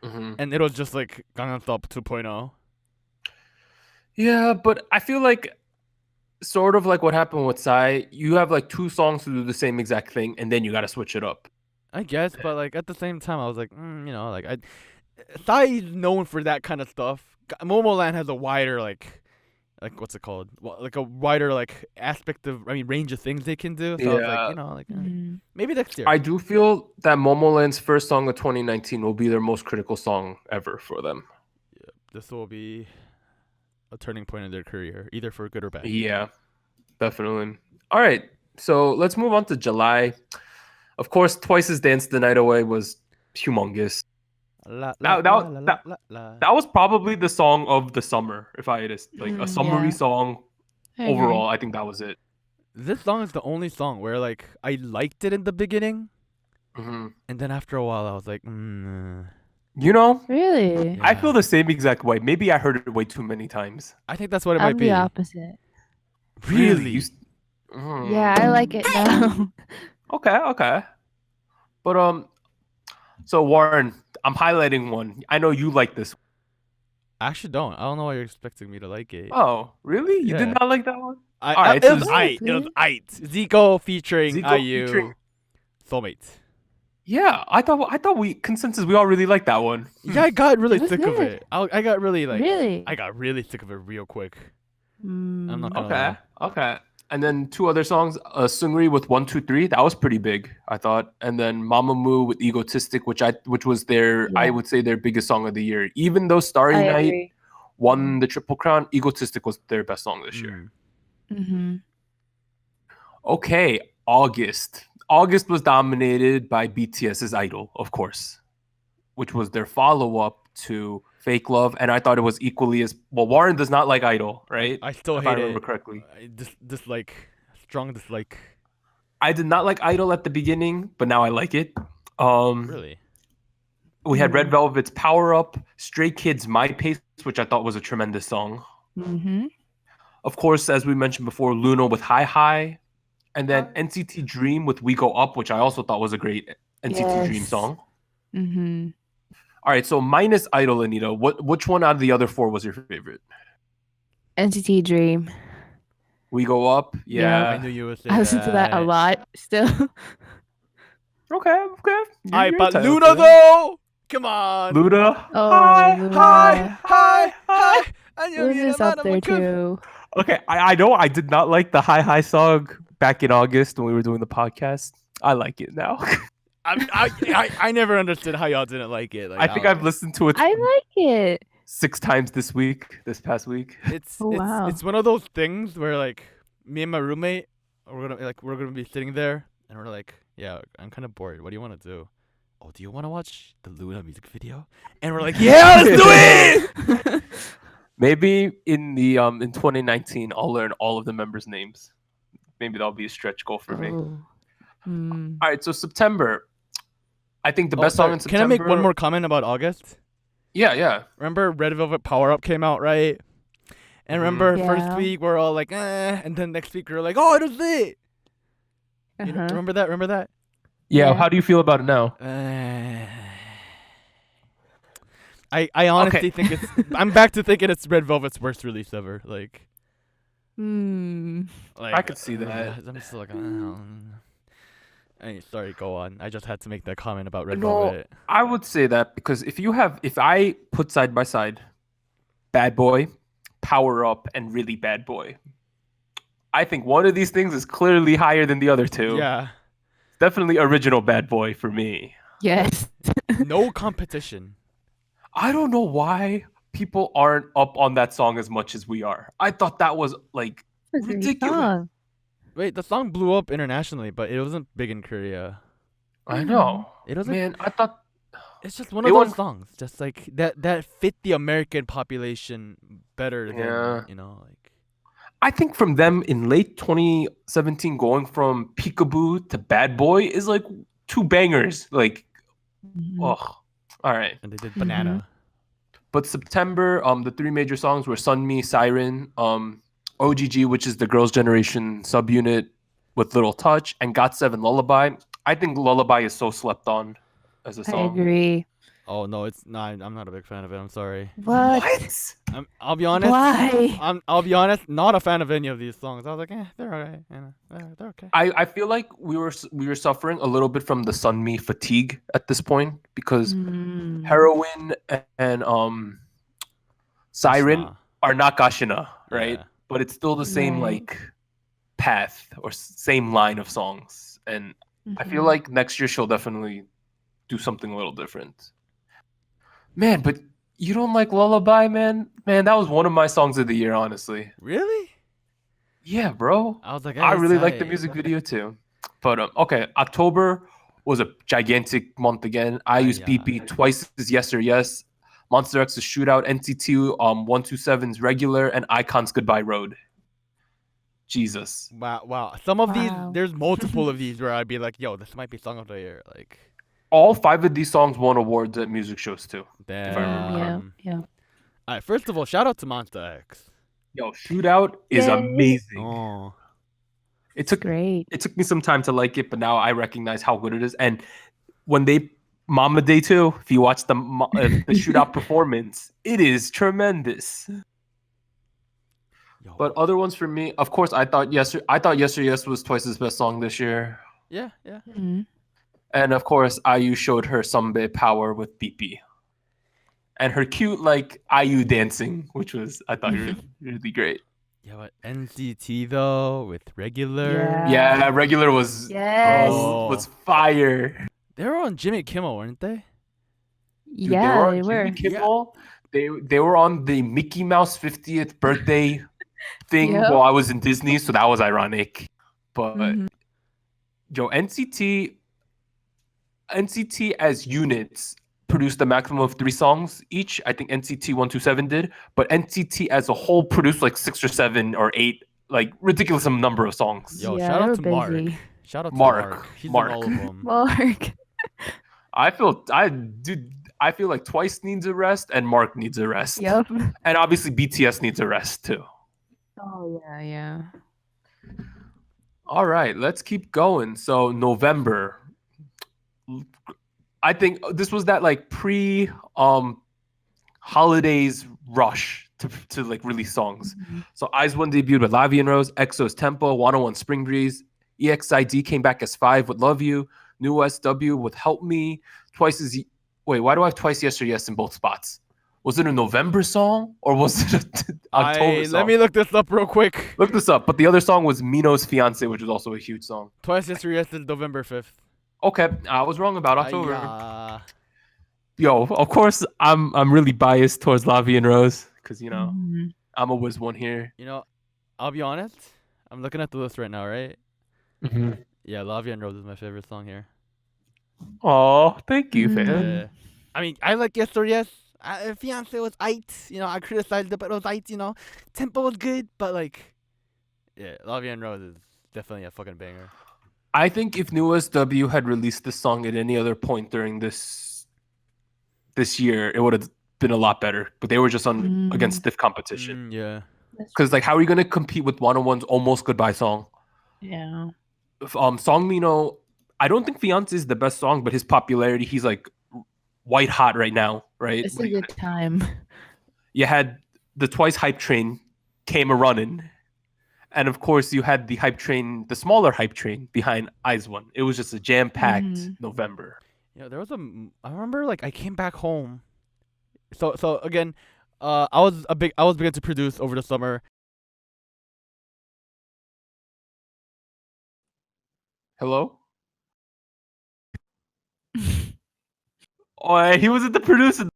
Mhm. and it was just like Gangnam Style 2.0. Yeah, but I feel like sort of like what happened with Psy, you have like 2 songs to do the same exact thing, and then you got to switch it up. I guess, but like at the same time, I was like, like Psy's known for that kind of stuff. Momoland has a wider like what's it called? Like a wider aspect of, range of things they can do. So I was like, Mhm. maybe next year. I do feel that Momoland's first song of 2019 will be their most critical song ever for them. This will be a turning point in their career, either for good or bad. Yeah, definitely. All right, so let's move on to July. Of course, Twice's "Dance the Night Away" was humongous. La, la, That, la, that, la, la, that, la, la. that was probably the song of the summer. If I had like a summery Yeah. song I agree. overall, I think that was it. This song is the only song where like I liked it in the beginning, hmm and then after a while I was like, You know, Really? Yeah. I feel the same exact way. Maybe I heard it way too many times. I think that's what it I'm might be. the opposite. Really? You Mm. Yeah, I like it now. Okay. But so Warren, I'm highlighting one. I know you like this. I actually don't. I don't know why you're expecting me to like it. Oh, really? You did Yeah. not like that one? I, All right, it so was this- aight. It was aight. Zico featuring Zico IU. featuring- Soulmate. Yeah, I thought we consensus we all really liked that one. Yeah, I got really It was sick of good. it. I got really like. Really? I got really sick of it real quick. I'm not Mm. gonna Okay, lie. okay. And then two other songs, Sungri with 123, that was pretty big, I thought. And then Mamamoo with Egotistic, which was their, I Yeah. would say, their biggest song of the year. Even though Starry I Night agree. won the Triple Crown, Egotistic was their best song this year. Mm-hmm. Okay, August. August was dominated by BTS's Idol, of course, which was their follow-up to Fake Love, and I thought it was equally as well. Warren does not like Idol, right? I still if I hate remember it. correctly. I dislike, strong dislike. I did not like Idol at the beginning, but now I like it. Really? We had Red Velvet's Power Up, Stray Kids My Pace, which I thought was a tremendous song. Mm-hmm. Of course, as we mentioned before, Luna with High High, and then NCT Dream with We Go Up, which I also thought was a great NCT Dream Yes. song. Mm-hmm. All right, so minus Idol, Anita, which one out of the other four was your favorite? NCT Dream. We Go Up, I yeah. knew you would say I listen to that a lot still. Okay. Alright, You're but entitled Luna to it. though. Come on. Luna. Oh, Hi. Luna. Hi. Luna's up there too. Okay, I know I did not like the High song back in August when we were doing the podcast. I like it now. I never understood how y'all didn't like it. Like, I think I've listened to it I like it. 6 times this past week. It's Oh, wow. it's one of those things where like me and my roommate we're gonna be sitting there and we're like, yeah, I'm kind of bored. What do you want to do? Oh, do you want to watch the Luna music video? And we're like, yeah, let's do it. Maybe in the in 2019 I'll learn all of the members' names. Maybe that'll be a stretch goal for me. Oh. Mm. All right, so September. I think the Oh, best song sorry, in September. Can I make one more comment about August? Yeah. Remember Red Velvet Power Up came out, right? And remember first Yeah. week we're all like, and then next week we're like, oh, it was it. You know, Uh-huh. Mm-hmm. remember that? Yeah, Yeah. how do you feel about it now? I honestly think it's. I'm back to thinking it's Red Velvet's worst release ever. Like, I could see that. I'm just like, sorry, go on. I just had to make that comment about Red No, Velvet. I would say that because if I put side by side Bad Boy, Power Up, and Really Bad Boy, I think one of these things is clearly higher than the other two. Yeah, Definitely original Bad Boy for me. Yes. no competition. I don't know why people aren't up on that song as much as we are. I thought that was like That's a great ridiculous. song. Wait, the song blew up internationally, but it wasn't big in Korea. I know. It wasn't. Man, I thought It's just one It of those was- songs, just like that fit the American population better than Yeah. like. I think from them in late 2017 going from Peekaboo to Bad Boy is like 2 bangers. Like, Mhm. oh, all right. And they did Banana. But September, the 3 major songs were Sunmi, Siren, OGG, which is the Girls' Generation subunit with Little Touch, and GOT7 Lullaby. I think Lullaby is so slept on as a I song. agree. Oh no, it's not. I'm not a big fan of it. I'm sorry. What? I'll be honest. Why? I'll be honest. Not a fan of any of these songs. I was like, they're alright. They're okay. I feel like we were suffering a little bit from the Sunmi fatigue at this point because Mm. Heroine and Siren Nah. are not Gashina, right? Yeah. But it's still the same Right. like path or same line of songs, and I feel Mhm. like next year she'll definitely do something a little different. Man, but you don't like Lullaby, man? Man, that was one of my songs of the year, honestly. Really? Yeah, bro. I was like, I really like the tight. music video too. But okay, October was a gigantic month again. IU's BP, Twice's Yes or Yes, Monster X's Shootout, NCT 127's Regular, and iKon's Goodbye Road. Jesus. Wow. Some of these, there's multiple of these where I'd be like, yo, this might be song of the year. Like, all 5 of these songs won awards at music shows too. damn. If I remember. Yeah. All right, first of all, shout out to Monster X. Yo, Shootout is amazing. Oh, It took Great. It took me some time to like it, but now I recognize how good it is. And when they Mama Day too, if you watch the Shootout performance, it is tremendous. yo. But other ones for me, of course, I thought Yes or Yes was Twice's best song this year. Yeah. Mhm. And of course, IU showed her Sunbae power with BP. And her cute, like, IU dancing, which was, I thought, really great. Yeah, but NCT though, with Regular. Yeah, Regular was was fire. They were on Jimmy Kimmel, weren't they? Dude, Yeah, they they were. Jimmy Kimmel. They were on the Mickey Mouse 50th birthday thing Yep. while I was in Disney, so that was ironic. But Mhm. yo, NCT as units produced a maximum of 3 songs each. I think NCT 127 did, but NCT as a whole produced like 6 or 7 or 8, like ridiculous number of songs. Yo, Yeah, shout they out were to Mark. busy. Shout out to Mark. Mark. He's Mark. in all of them. Mark. I feel like Twice needs a rest and Mark needs a rest. Yep. And obviously BTS needs a rest too. Oh yeah. All right, let's keep going. So November. I think this was that like pre holidays rush to like release songs. Mhm. So IZ*ONE debuted with Lavi and Rose, EXO's Tempo, WannaOne Spring Breeze, EXID came back as 5 with Love You, New SW with Help Me, Twice's wait, why do I have Twice Yes or Yes in both spots? Was it a November song or was it an October song? Let me look this up real quick. Look this up. But the other song was Mino's Fiance, which was also a huge song. Twice Yes or Yes is November 5th. Okay, I was wrong about October. Ayya. Yo, of course, I'm really biased towards Lavi and Rose because you know Mhm. I'm a whiz one here. You know, I'll be honest. I'm looking at the list right now, right? Yeah, Lavia and Rose is my favorite song here. Oh, thank you, Mm. fam. Yeah. I mean, I like Yes or Yes. Fiance was aight. You know, I criticized it, but it was aight. You know, tempo was good, but like, yeah, Lavia and Rose is definitely a fucking banger. I think if New SW had released this song at any other point during this year, it would have been a lot better. But they were just on against stiff competition. Yeah. Because like, how are you gonna compete with WannaOne's Almost Goodbye song? Yeah. Song Mino, I don't think Fiance is the best song, but his popularity, he's like white hot right now, right? It's a good time. You had the Twice hype train came a running, and of course you had the hype train, the smaller hype train behind IZ*ONE. It was just a jam-packed November. Yeah, there was I remember like I came back home. So again, I was beginning to produce over the summer. Hello? Oh, he wasn't the producer.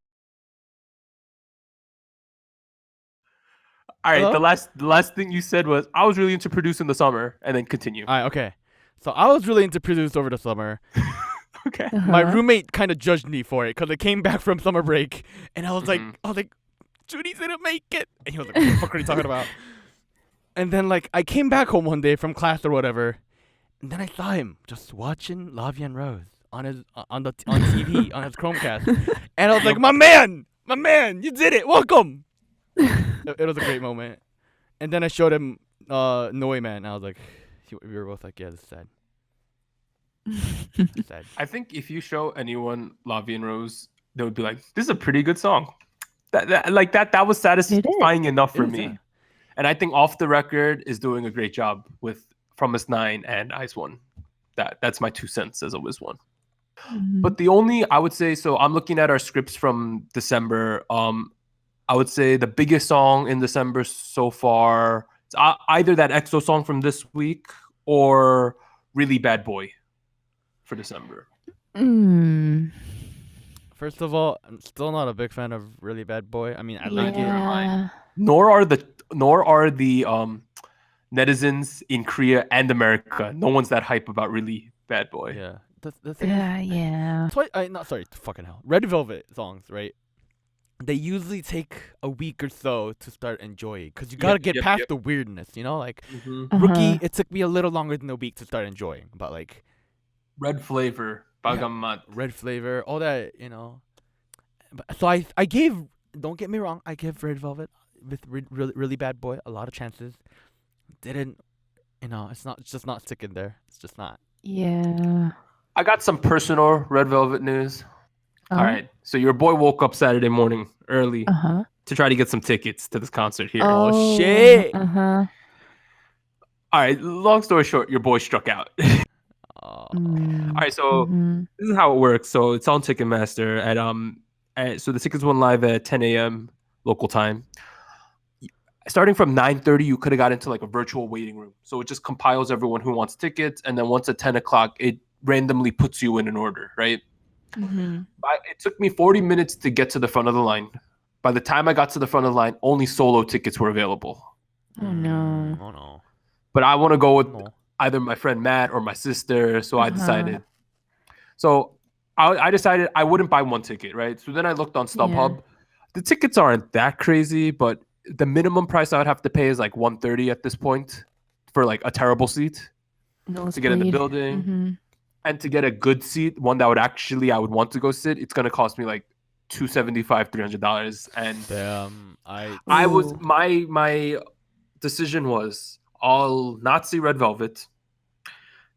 All right, Hello? the last thing you said was I was really into producing the summer, and then continue. Alright, okay. So I was really into produce over the summer. Okay. My roommate kind of judged me for it because I came back from summer break and I was like, Judy didn't make it. And he was like, what the fuck are you talking about? And then like I came back home one day from class or whatever, and then I saw him just watching Lavia and Rose on his on TV on his Chromecast, and I was like, my man, you did it, welcome. It was a great moment. And then I showed him Noi Man, and I was like, we were both like, yeah, this is sad. Sad. I think if you show anyone Lavi and Rose, they would be like, "This is a pretty good song." That was satisfying enough for me. And I think Off the Record is doing a great job with From Us 9 and IZ*ONE. That's my 2 cents as a Wiz one. But the only I would say, so I'm looking at our scripts from December. I would say the biggest song in December so far, it's either that EXO song from this week or Really Bad Boy for December. First of all, I'm still not a big fan of Really Bad Boy. I mean, I like it. Nor are the netizens in Korea and America. No one's that hype about Really Bad Boy. Yeah. the thing is, Yeah. not sorry, fucking hell. Red Velvet songs, right? They usually take a week or so to start enjoying, because you gotta get past the weirdness, you know. Like Rookie, it took me a little longer than a week to start enjoying, but like Red Flavor, Bagamat. Red Flavor, all that, you know. But, so I gave. Don't get me wrong, I give Red Velvet with really bad boy a lot of chances. Didn't, you know? It's just not sticking there. It's just not. Yeah. I got some personal Red Velvet news. All right. So your boy woke up Saturday morning early to try to get some tickets to this concert here. Oh shit. Uh-huh. All right. Long story short, your boy struck out. Oh. All right. So this is how it works. So it's on Ticketmaster so the tickets went live at 10 a.m. local time. Starting from 9:30, you could have got into like a virtual waiting room. So it just compiles everyone who wants tickets, and then once at 10 o'clock, it randomly puts you in an order, right? It took me 40 minutes to get to the front of the line. By the time I got to the front of the line, only solo tickets were available. Oh no. Oh no. But I want to go with either my friend Matt or my sister, so I decided. So I decided I wouldn't buy one ticket, right? So then I looked on StubHub. The tickets aren't that crazy, but the minimum price I would have to pay is like $130 at this point for like a terrible seat to get in the building. And to get a good seat, one that I would want to go sit, it's gonna cost me like $275, $300. And Damn, I was my decision was I'll not see Red Velvet,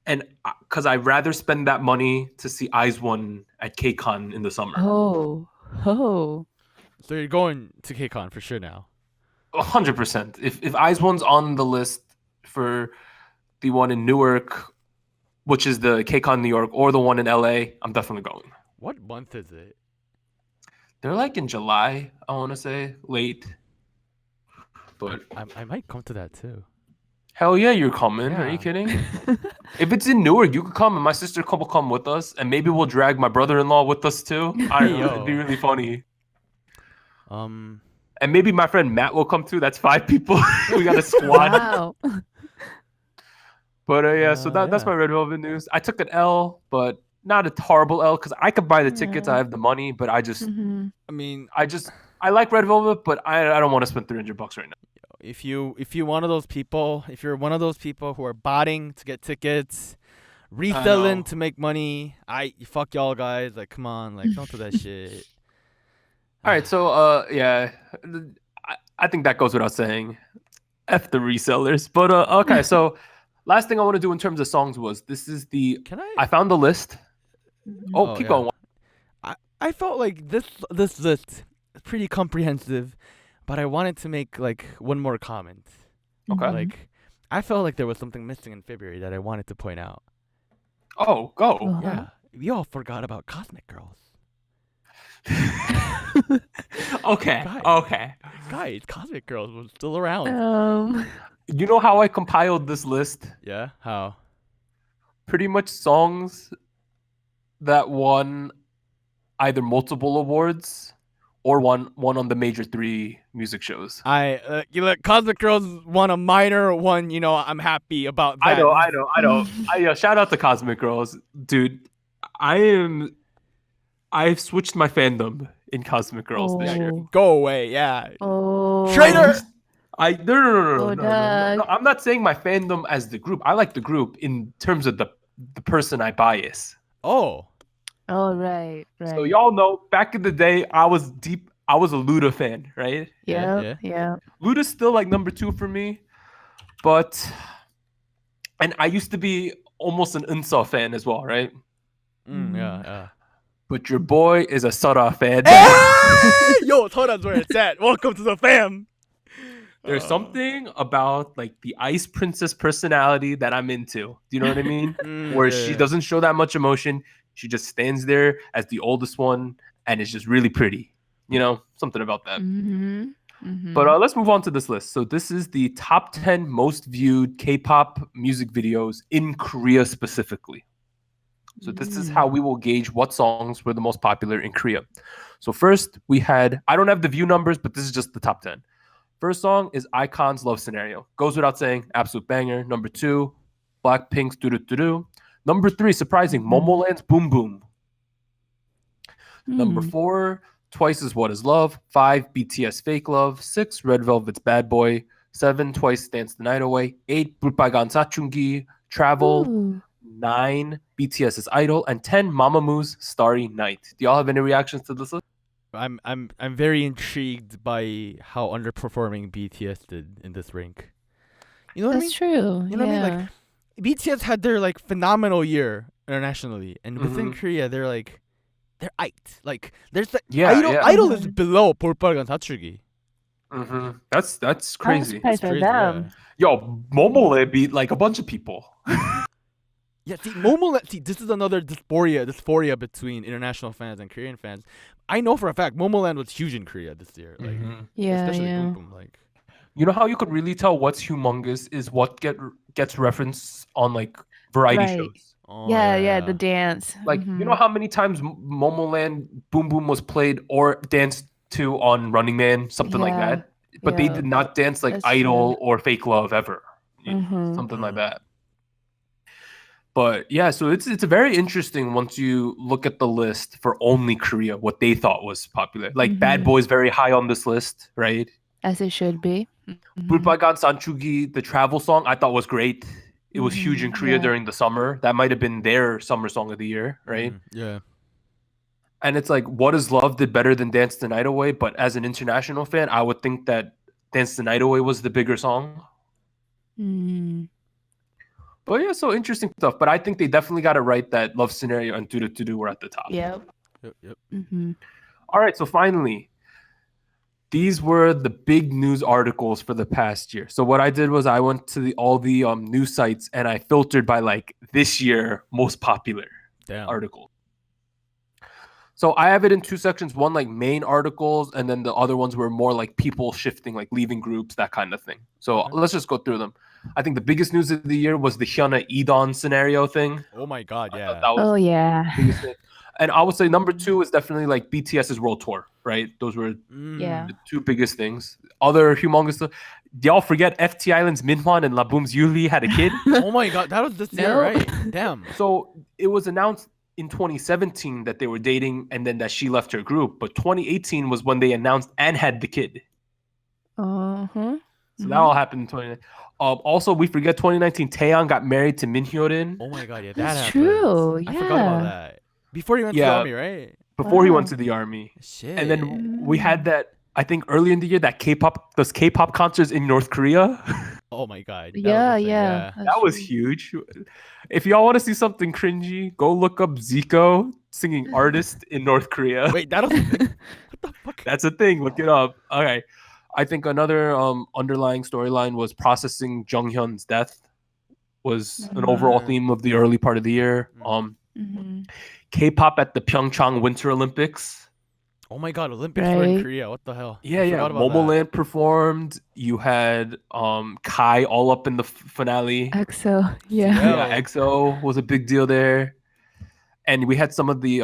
and because I'd rather spend that money to see iKon at KCON in the summer. Oh. So you're going to KCON for sure now. 100%. If iKon's on the list for the one in Newark, which is the KCON New York, or the one in LA, I'm definitely going. What month is it? They're like in July, I want to say, late. But I might come to that too. Hell yeah, you're coming. Yeah. Are you kidding? If it's in Newark, you could come, and my sister will come with us, and maybe we'll drag my brother-in-law with us too. I don't know. It'd be really funny. And maybe my friend Matt will come too. That's 5 people. We got a squad. Wow. But so that's my Red Velvet news. I took an L, but not a horrible L, because I could buy the tickets. I have the money, but I just, I like Red Velvet, but I don't want to spend $300 right now. If you're one of those people who are botting to get tickets, reselling to make money, fuck y'all guys. Like, come on, like, don't do that shit. All right, so I think that goes without saying. F the resellers. But okay, so last thing I want to do in terms of songs was I found the list. Keep going. I felt like this list is pretty comprehensive, but I wanted to make like one more comment. Okay. Like, I felt like there was something missing in February that I wanted to point out. Oh, go. Yeah, we all forgot about Cosmic Girls. Okay. Guys, Cosmic Girls was still around. You know how I compiled this list? Yeah, how? Pretty much songs that won either multiple awards or won on the major 3 music shows. Cosmic Girls won a minor one. You know, I'm happy about that. I know. Shout out to Cosmic Girls, dude. I've switched my fandom in Cosmic Girls this year. Go away, yeah. Oh. Traitor. No. I'm not saying my fandom as the group. I like the group in terms of the person I bias. Oh. Oh, right. So y'all know, back in the day, I was a Luda fan, right? Yeah. Luda's still like number 2 for me, and I used to be almost an Unsa fan as well, right? Yeah. But your boy is a Sora fan. Yo, Tora's where it's at. Welcome to the fam. There's something about like the Ice Princess personality that I'm into. Do you know what I mean? Where she doesn't show that much emotion. She just stands there as the oldest one and is just really pretty. You know, something about that. But let's move on to this list. So this is the top 10 most viewed K-pop music videos in Korea specifically. So this is how we will gauge what songs were the most popular in Korea. So first we had, I don't have the view numbers, but this is just the top 10. First song is iKon's Love Scenario. Goes without saying, absolute banger. Number 2, Blackpink's Doo Doo Doo Doo. Number 3, surprising, Momoland's Boom Boom. Number 4, Twice is What Is Love. 5, BTS Fake Love. 6, Red Velvet's Bad Boy. 7, Twice Dance the Night Away. 8, 불빨간 사춘기 Travel. 9, BTS's Idol. And 10, Mamamoo's Starry Night. Do y'all have any reactions to this list? I'm very intrigued by how underperforming BTS did in this rank. You know what I mean? That's true. You know what I mean? Like BTS had their like phenomenal year internationally, and within Korea they're aight. Like there's the Idol is below 볼빨간 사춘기. That's crazy. That's for them. Yo, Momoland beat like a bunch of people. Yeah, see, Momoland. See, this is another dysphoria between international fans and Korean fans. I know for a fact Momoland was huge in Korea this year. Like, especially Boom Boom. Like, you know how you could really tell what's humongous is what gets referenced on like variety shows. Oh, yeah, the dance. Like, you know how many times Momoland Boom Boom was played or danced to on Running Man, something like that. But they did not dance like Idol or Fake Love ever. Something like that. But yeah, so it's very interesting once you look at the list for only Korea, what they thought was popular. Like Bad Boy is very high on this list, right? As it should be. 불빨간 사춘기, the travel song, I thought was great. It was huge in Korea during the summer. That might have been their summer song of the year, right? Yeah. And it's like, What Is Love did better than Dance the Night Away. But as an international fan, I would think that Dance the Night Away was the bigger song. But yeah, so interesting stuff. But I think they definitely got it right that Love Scenario and Do Do Do were at the top. Yep. All right, so finally, these were the big news articles for the past year. So what I did was I went to all the news sites and I filtered by like this year most popular articles. So I have it in 2 sections. One like main articles, and then the other ones were more like people shifting, like leaving groups, that kind of thing. So let's just go through them. I think the biggest news of the year was the Hyuna Edon scenario thing. Oh my god, yeah. The biggest thing. And I would say number 2 is definitely like BTS's world tour, right? Those were the 2 biggest things. Other humongous stuff. Y'all forget FT Island's Minhwan and Laboom's Yuli had a kid? Oh my god, that was this year, right? Damn. So it was announced in 2017 that they were dating and then that she left her group. But 2018 was when they announced and had the kid. So that all happened in 2019. Also, we forget 2019, Taeyang got married to Min Hyo-rin. Oh my god, yeah, That's happened. true. I forgot about that. Before he went to the army, right? Before he went to the army. Shit. And then we had that, I think earlier in the year, that those K-pop concerts in North Korea. Oh my god. That was huge. If y'all want to see something cringy, go look up Zico singing Artist in North Korea. Wait, that was a thing? What the fuck? That's a thing. Look it up. Okay. I think another underlying storyline was processing Junghyun's death was an overall theme of the early part of the year. K-pop at the Pyeongchang Winter Olympics. Oh my god, Olympics were in Korea. What the hell? Yeah. Momoland performed. You had Kai all up in the finale. EXO. EXO was a big deal there. And we had some of the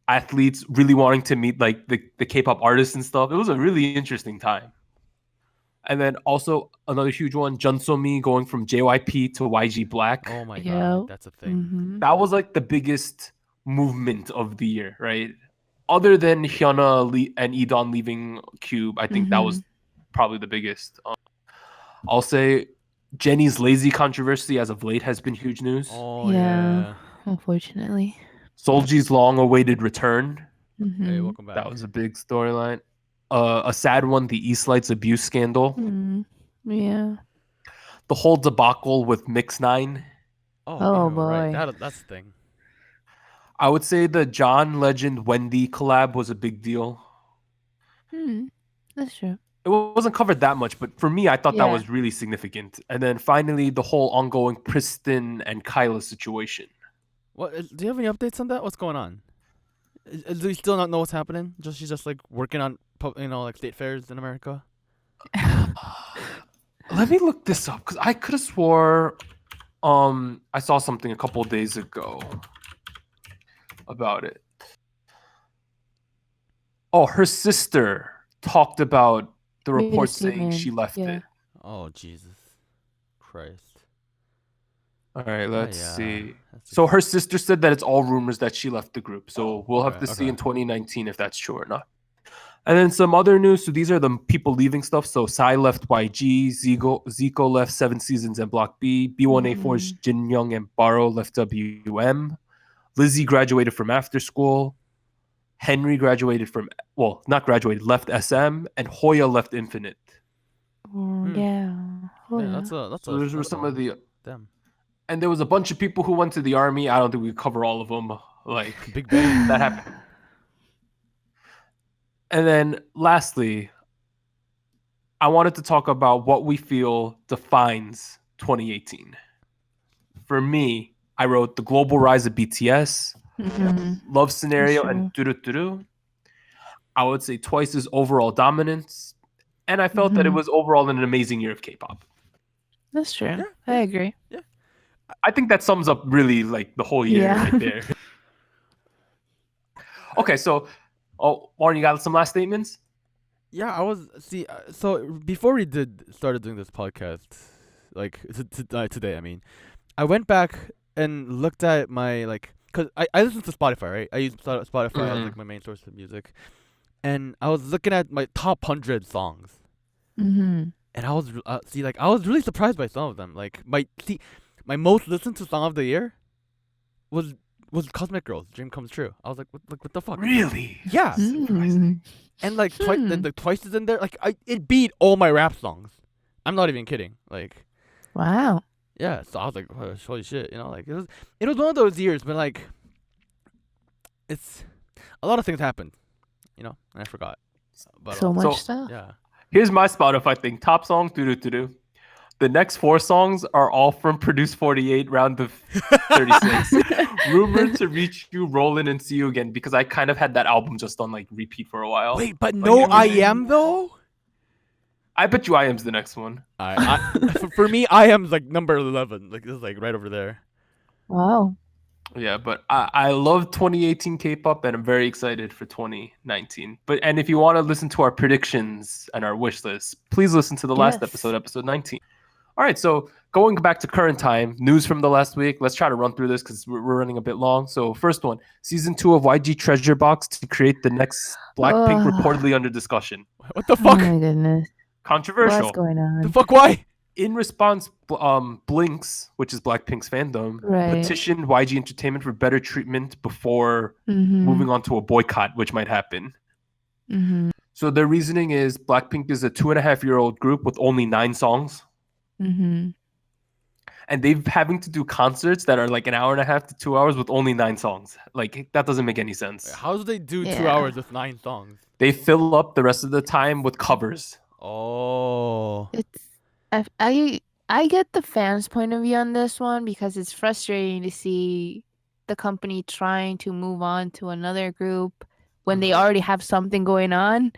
athletes really wanting to meet like the K-pop artists and stuff. It was a really interesting time. And then also another huge one, Jun So-mi going from JYP to YG Black. Oh my god, that's a thing. That was like the biggest movement of the year, right? Other than Hyuna and Edon leaving Cube, I think that was probably the biggest. I'll say Jennie's Lazy controversy as of late has been huge news. Oh yeah. Unfortunately. Solji's long-awaited return. Hey, welcome back. That was a big storyline. A sad one, the Eastlights abuse scandal. Yeah. The whole debacle with Mix 9. Oh boy. Right. That's the thing. I would say the John Legend Wendy collab was a big deal. That's true. It wasn't covered that much, but for me, I thought that was really significant. And then finally, the whole ongoing Pristin and Kyla situation. What? Do you have any updates on that? What's going on? Do we still not know what's happening? She's just like working on, like state fairs in America. Let me look this up because I could have swore, I saw something a couple of days ago about it. Oh, her sister talked about the report saying she left it. Oh, Jesus Christ. All right, let's yeah. see. That's So just- her sister said that it's all rumors that she left the group. So we'll have Okay, to see in okay. 2019 if that's true or not. And then some other news. So these are the people leaving stuff. So Psy left YG, Zico left Seven Seasons and Block B, B1A4's Jin Young and Baro left WM, Lizzie graduated from After School, Henry graduated from, well, not graduated, left SM, and Hoya left Infinite. Yeah. Oh, Man, yeah. that's a So those were some of the, them. and there was a bunch of people who went to the army. I don't think we cover all of them. Like Big Bang. that happened. And then lastly, I wanted to talk about what we feel defines 2018. For me, I wrote the global rise of BTS, Love Scenario, and Turuturu. I would say Twice's overall dominance. And I felt that it was overall an amazing year of K-pop. That's true. Yeah, I agree. I think that sums up really like the whole year Yeah. right there. Okay, so Warren, you got some last statements? Yeah, I was so before we started doing this podcast, like today, I mean, I went back and looked at my cause I listen to Spotify, right? I use Spotify as like my main source of music, and I was looking at my top 100 songs, and I was I was really surprised by some of them. Like my most listened to song of the year was Cosmic Girls, Dream Comes True. I was like, what the fuck? Really? Yeah. And like Twice is in there. Like it beat all my rap songs. I'm not even kidding. Like, Wow. yeah. So I was like, oh, holy shit, you know, like it was one of those years, but like, it's a lot of things happened, you know, and I forgot. But So much stuff. yeah. Here's my Spotify thing. Top song, doo-doo-doo-doo. The next 4 songs are all from Produce 48, round of 36. Rumored to Reach You, Rollin', and See You Again, because I kind of had that album just on like repeat for a while. Wait, but no I Am though? I bet you I Am's the next one. For me, I Am's like number 11. Like this is like right over there. Wow. Yeah, but I love 2018 K-pop, and I'm very excited for 2019. And if you want to listen to our predictions and our wish list, please listen to the last episode, episode 19. All right, so going back to current time, news from the last week. Let's try to run through this because we're running a bit long. So first one, season 2 of YG Treasure Box to create the next Blackpink reportedly under discussion. What the fuck? Oh my goodness. Controversial. What's going on? The fuck? Why? In response, Blinks, which is Blackpink's fandom, Right. petitioned YG Entertainment for better treatment before moving on to a boycott, which might happen. So their reasoning is Blackpink is a 2.5-year-old group with only 9 songs. And they've having to do concerts that are like an hour and a half to 2 hours with only 9 songs. Like that doesn't make any sense. Wait, how do they do 2 hours with 9 songs? They fill up the rest of the time with covers. Oh. I get the fans' point of view on this one because it's frustrating to see the company trying to move on to another group when they already have something going on,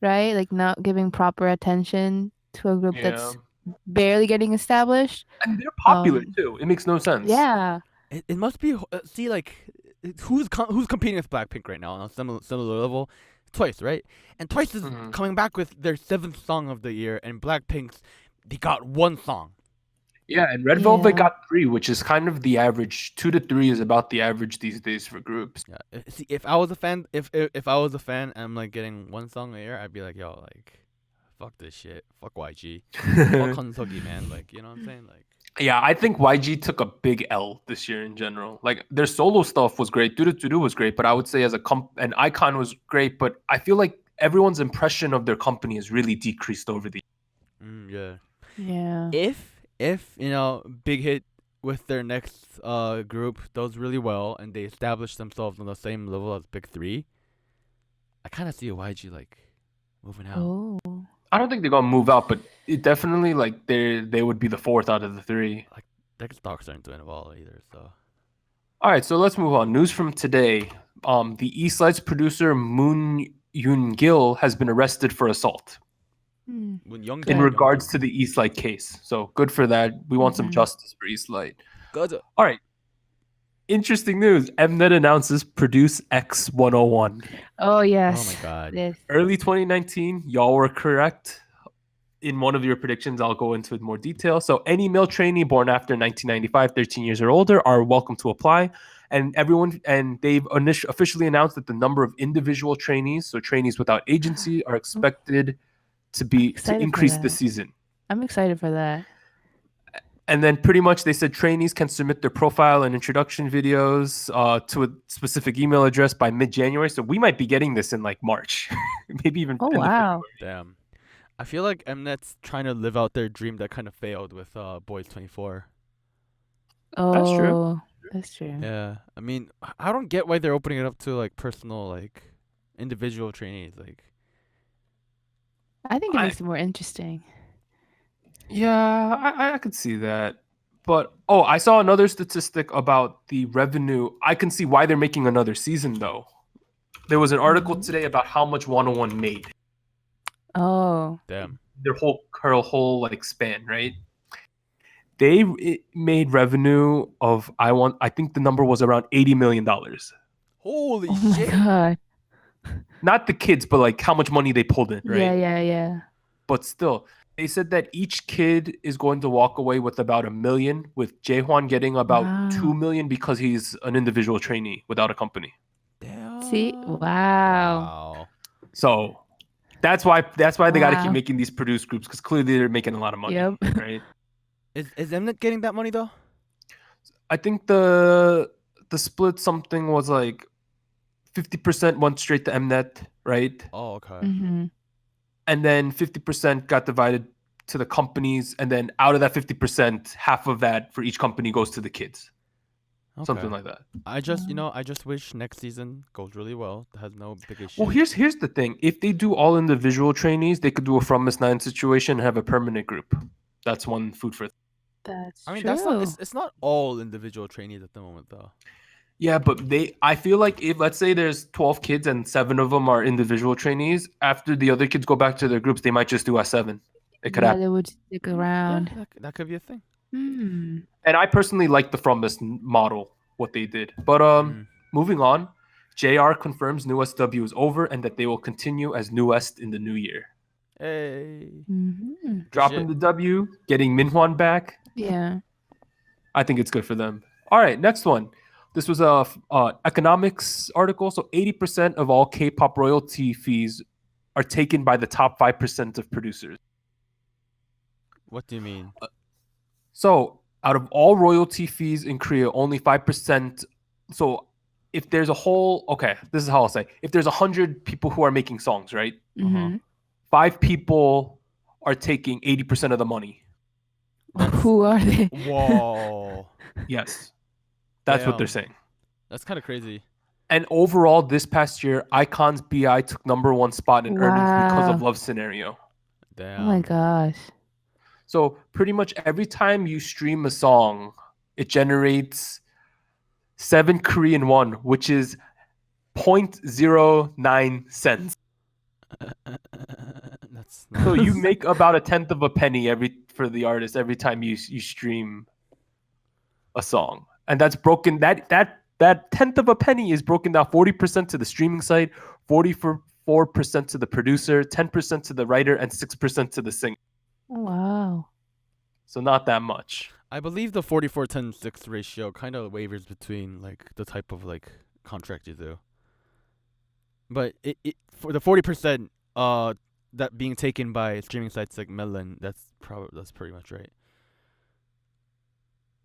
right? Like not giving proper attention to a group that's barely getting established. And they're popular too. It makes no sense. Yeah. It must be who's competing with Blackpink right now on a similar level? Twice, right? And Twice is coming back with their 7th song of the year, and Blackpink's they got 1 song. Yeah, and Red Velvet got 3, which is kind of the average. 2 to 3 is about the average these days for groups. Yeah. See, if I was a fan, if I was a fan, and I'm like getting 1 song a year, I'd be like, yo, like, fuck this shit, fuck YG, fuck Hansogi, man, like, you know what I'm saying, like. Yeah, I think YG took a big L this year in general. Like their solo stuff was great, Do was great, but I would say as an iKon was great. But I feel like everyone's impression of their company has really decreased over the years. Yeah. If you know, Big Hit with their next group does really well and they establish themselves on the same level as Big 3, I kind of see a YG like moving out. Oh. I don't think they're gonna move out, but it definitely like they would be the 4th out of the 3. Like their stocks aren't doing well either. So. All right, so let's move on. News from today: the East Lights producer Moon Yoon Gil has been arrested for assault. In regards to the East Light case. So good for that. We want some justice for East Light. Good. All right. Interesting news. Mnet announces Produce X101. Oh, yes. Oh, my God. Yes. Early 2019, y'all were correct. in one of your predictions, I'll go into more detail. So any male trainee born after 1995, 13 years or older are welcome to apply. And they've officially announced that the number of individual trainees, so trainees without agency, are expected to increase this season. I'm excited for that. And then pretty much they said trainees can submit their profile and introduction videos to a specific email address by mid-January. So we might be getting this in like March, maybe even. Oh, wow. Damn. I feel like Mnet's trying to live out their dream that kind of failed with Boys 24. Oh, that's true. Yeah. I mean, I don't get why they're opening it up to like personal, like individual trainees. Like, I think it makes it more interesting. Yeah, I could see that. But, I saw another statistic about the revenue. I can see why they're making another season, though. There was an article today about how much WannaOne made. Oh. Damn. Their whole like span, right? They made revenue of, I think the number was around $80 million. Holy my God. Not the kids, but like how much money they pulled in, right? Yeah. But still, they said that each kid is going to walk away with about $1 million, with Jaehwan getting about $2 million because he's an individual trainee without a company. Damn. See? Wow. So that's why they got to keep making these produced groups, because clearly they're making a lot of money, right? Is Mnet getting that money though? I think the split something was like 50% went straight to Mnet, right? Oh, okay. Mm-hmm. And then 50% got divided to the companies, and then out of that 50%, half of that for each company goes to the kids. Okay. Something like that. I just wish next season goes really well. It has no big issues. Well, here's the thing. If they do all individual trainees, they could do a From Miss 9 situation and have a permanent group. That's one food for. That's true. That's not. It's not all individual trainees at the moment, though. Yeah, but I feel like if, let's say there's 12 kids and 7 of them are individual trainees, after the other kids go back to their groups, they might just do S7. It could happen. They would stick around. Yeah, that could be a thing. And I personally like the From Miss model, what they did. But moving on, JR confirms New SW is over and that they will continue as New West in the new year. Hey. Dropping the W, getting Minhwan back. Yeah. I think it's good for them. All right, next one. This was a economics article. So 80% of all K-pop royalty fees are taken by the top 5% of producers. What do you mean? So out of all royalty fees in Korea, only 5%. So if there's this is how I'll say. If there's 100 people who are making songs, right? 5 people are taking 80% of the money. Who are they? Whoa. Yes. That's what they're saying. That's kind of crazy. And overall, this past year, iKon's BI took #1 spot in earnings because of Love Scenario. Damn. Oh my gosh. So pretty much every time you stream a song, it generates 7 Korean won, which is 0.09 cents. That's So you make about 1/10 of a penny for the artist every time you stream a song. And that's broken. That 1/10 of a penny is broken down 40% to the streaming site, 44% to the producer, 10% to the writer, and 6% to the singer. Oh, wow. So not that much. I believe the 44-10-6 ratio kind of wavers between like the type of like contract you do. But it for the 40% that being taken by streaming sites like Melon, that's pretty much right.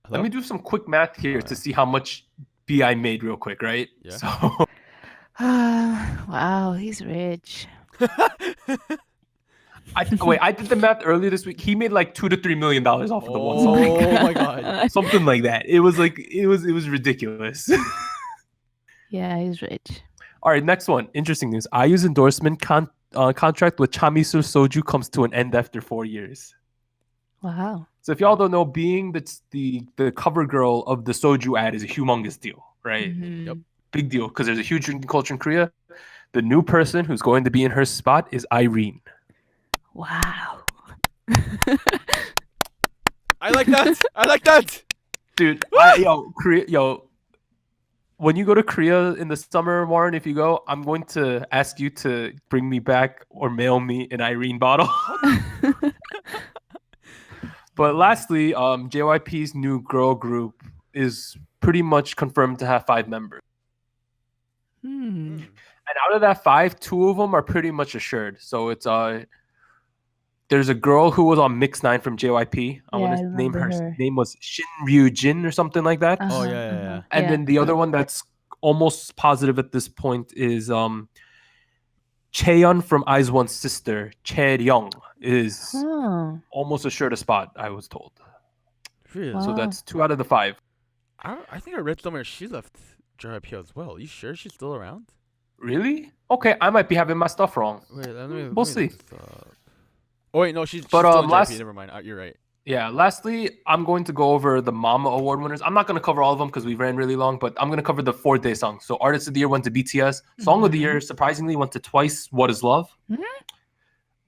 Hello? Let me do some quick math here to see how much BI made real quick, right? Yeah. So wow, he's rich. I did the math earlier this week. He made like $2 to $3 million off of the one song. Oh my god. Something like that. It was ridiculous. Yeah, he's rich. All right, next one. Interesting news. IU's endorsement contract with Chamisul Soju comes to an end after 4 years. Wow. So if y'all don't know, being the cover girl of the Soju ad is a humongous deal, right? Yep. Big deal, because there's a huge drinking culture in Korea. The new person who's going to be in her spot is Irene. Wow. I like that. Dude, when you go to Korea in the summer, Warren, if you go, I'm going to ask you to bring me back or mail me an Irene bottle. But lastly, JYP's new girl group is pretty much confirmed to have 5 members. Hmm. And out of that 5, 2 of them are pretty much assured. So it's there's a girl who was on Mix 9 from JYP. I want I to name remember her her. name was Shin Ryu Jin or something like that. Oh, Uh-huh, yeah, yeah. And yeah. then the other one that's almost positive at this point is Chaeyeon from IZ*ONE's sister, Chae-ryung, is Oh, almost assured a spot, I was told. Really? Wow. So that's 2 out of the 5. I think I read somewhere she left JYP as well. You sure she's still around? Really? Okay, I might be having my stuff wrong. Wait, let We'll me look see. this up. Oh wait, no, she's But, still in last- JYP. Never mind. You're right. Yeah, lastly, I'm going to go over the Mama Award winners. I'm not going to cover all of them because we ran really long, but I'm going to cover the 4th-day songs. So Artist of the Year went to BTS. Song of the Year, surprisingly, went to Twice, What Is Love. Mhm.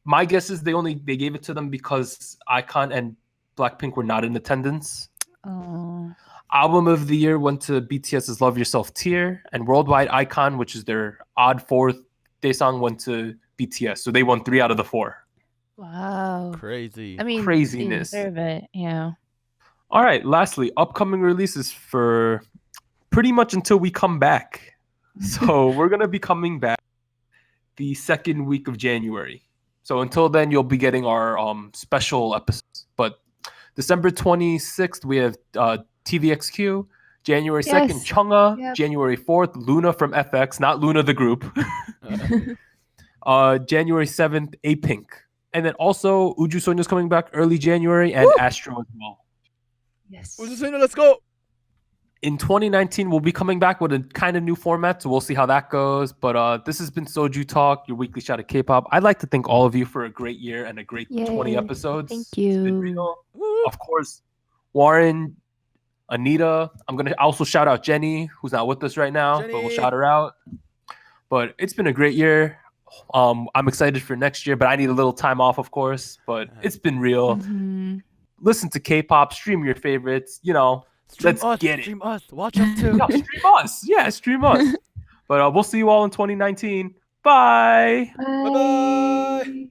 My guess is they gave it to them because iKon and Blackpink were not in attendance. oh, Album of the Year went to BTS's Love Yourself tier, and Worldwide iKon, which is their odd 4th-day song, went to BTS. So they won 3 out of the 4. wow. Crazy. I mean, Craziness. They deserve it. Yeah. All right, lastly, upcoming releases for pretty much until we come back. So we're going to be coming back the 2nd week of January. So until then, you'll be getting our special episodes. But December 26th, we have TVXQ. January 2nd, Yes. Chungha. Yep. January 4th, Luna from FX, not Luna the group. January 7th, A-Pink. And then also, Uju Sonya's coming back early January, and Woo! Astro as well. Yes. Let's go. In 2019, we'll be coming back with a kind of new format, so we'll see how that goes. But this has been Soju Talk, your weekly shot of K-pop. I'd like to thank all of you for a great year and a great 20 Yay. episodes. Thank It's been you. real. Woo. Of course, Warren, Anita. I'm going to also shout out Jenny, who's not with us right now, but we'll Jenny. shout her out. But it's been a great year. I'm excited for next year, but I need a little time off, of course. But it's been real. Mhm. Listen to K-pop, stream your favorites. Stream Let's us. get it. Stream us. Watch us too. No, stream us. Yeah, stream us. But we'll see you all in 2019. Bye. Bye-bye.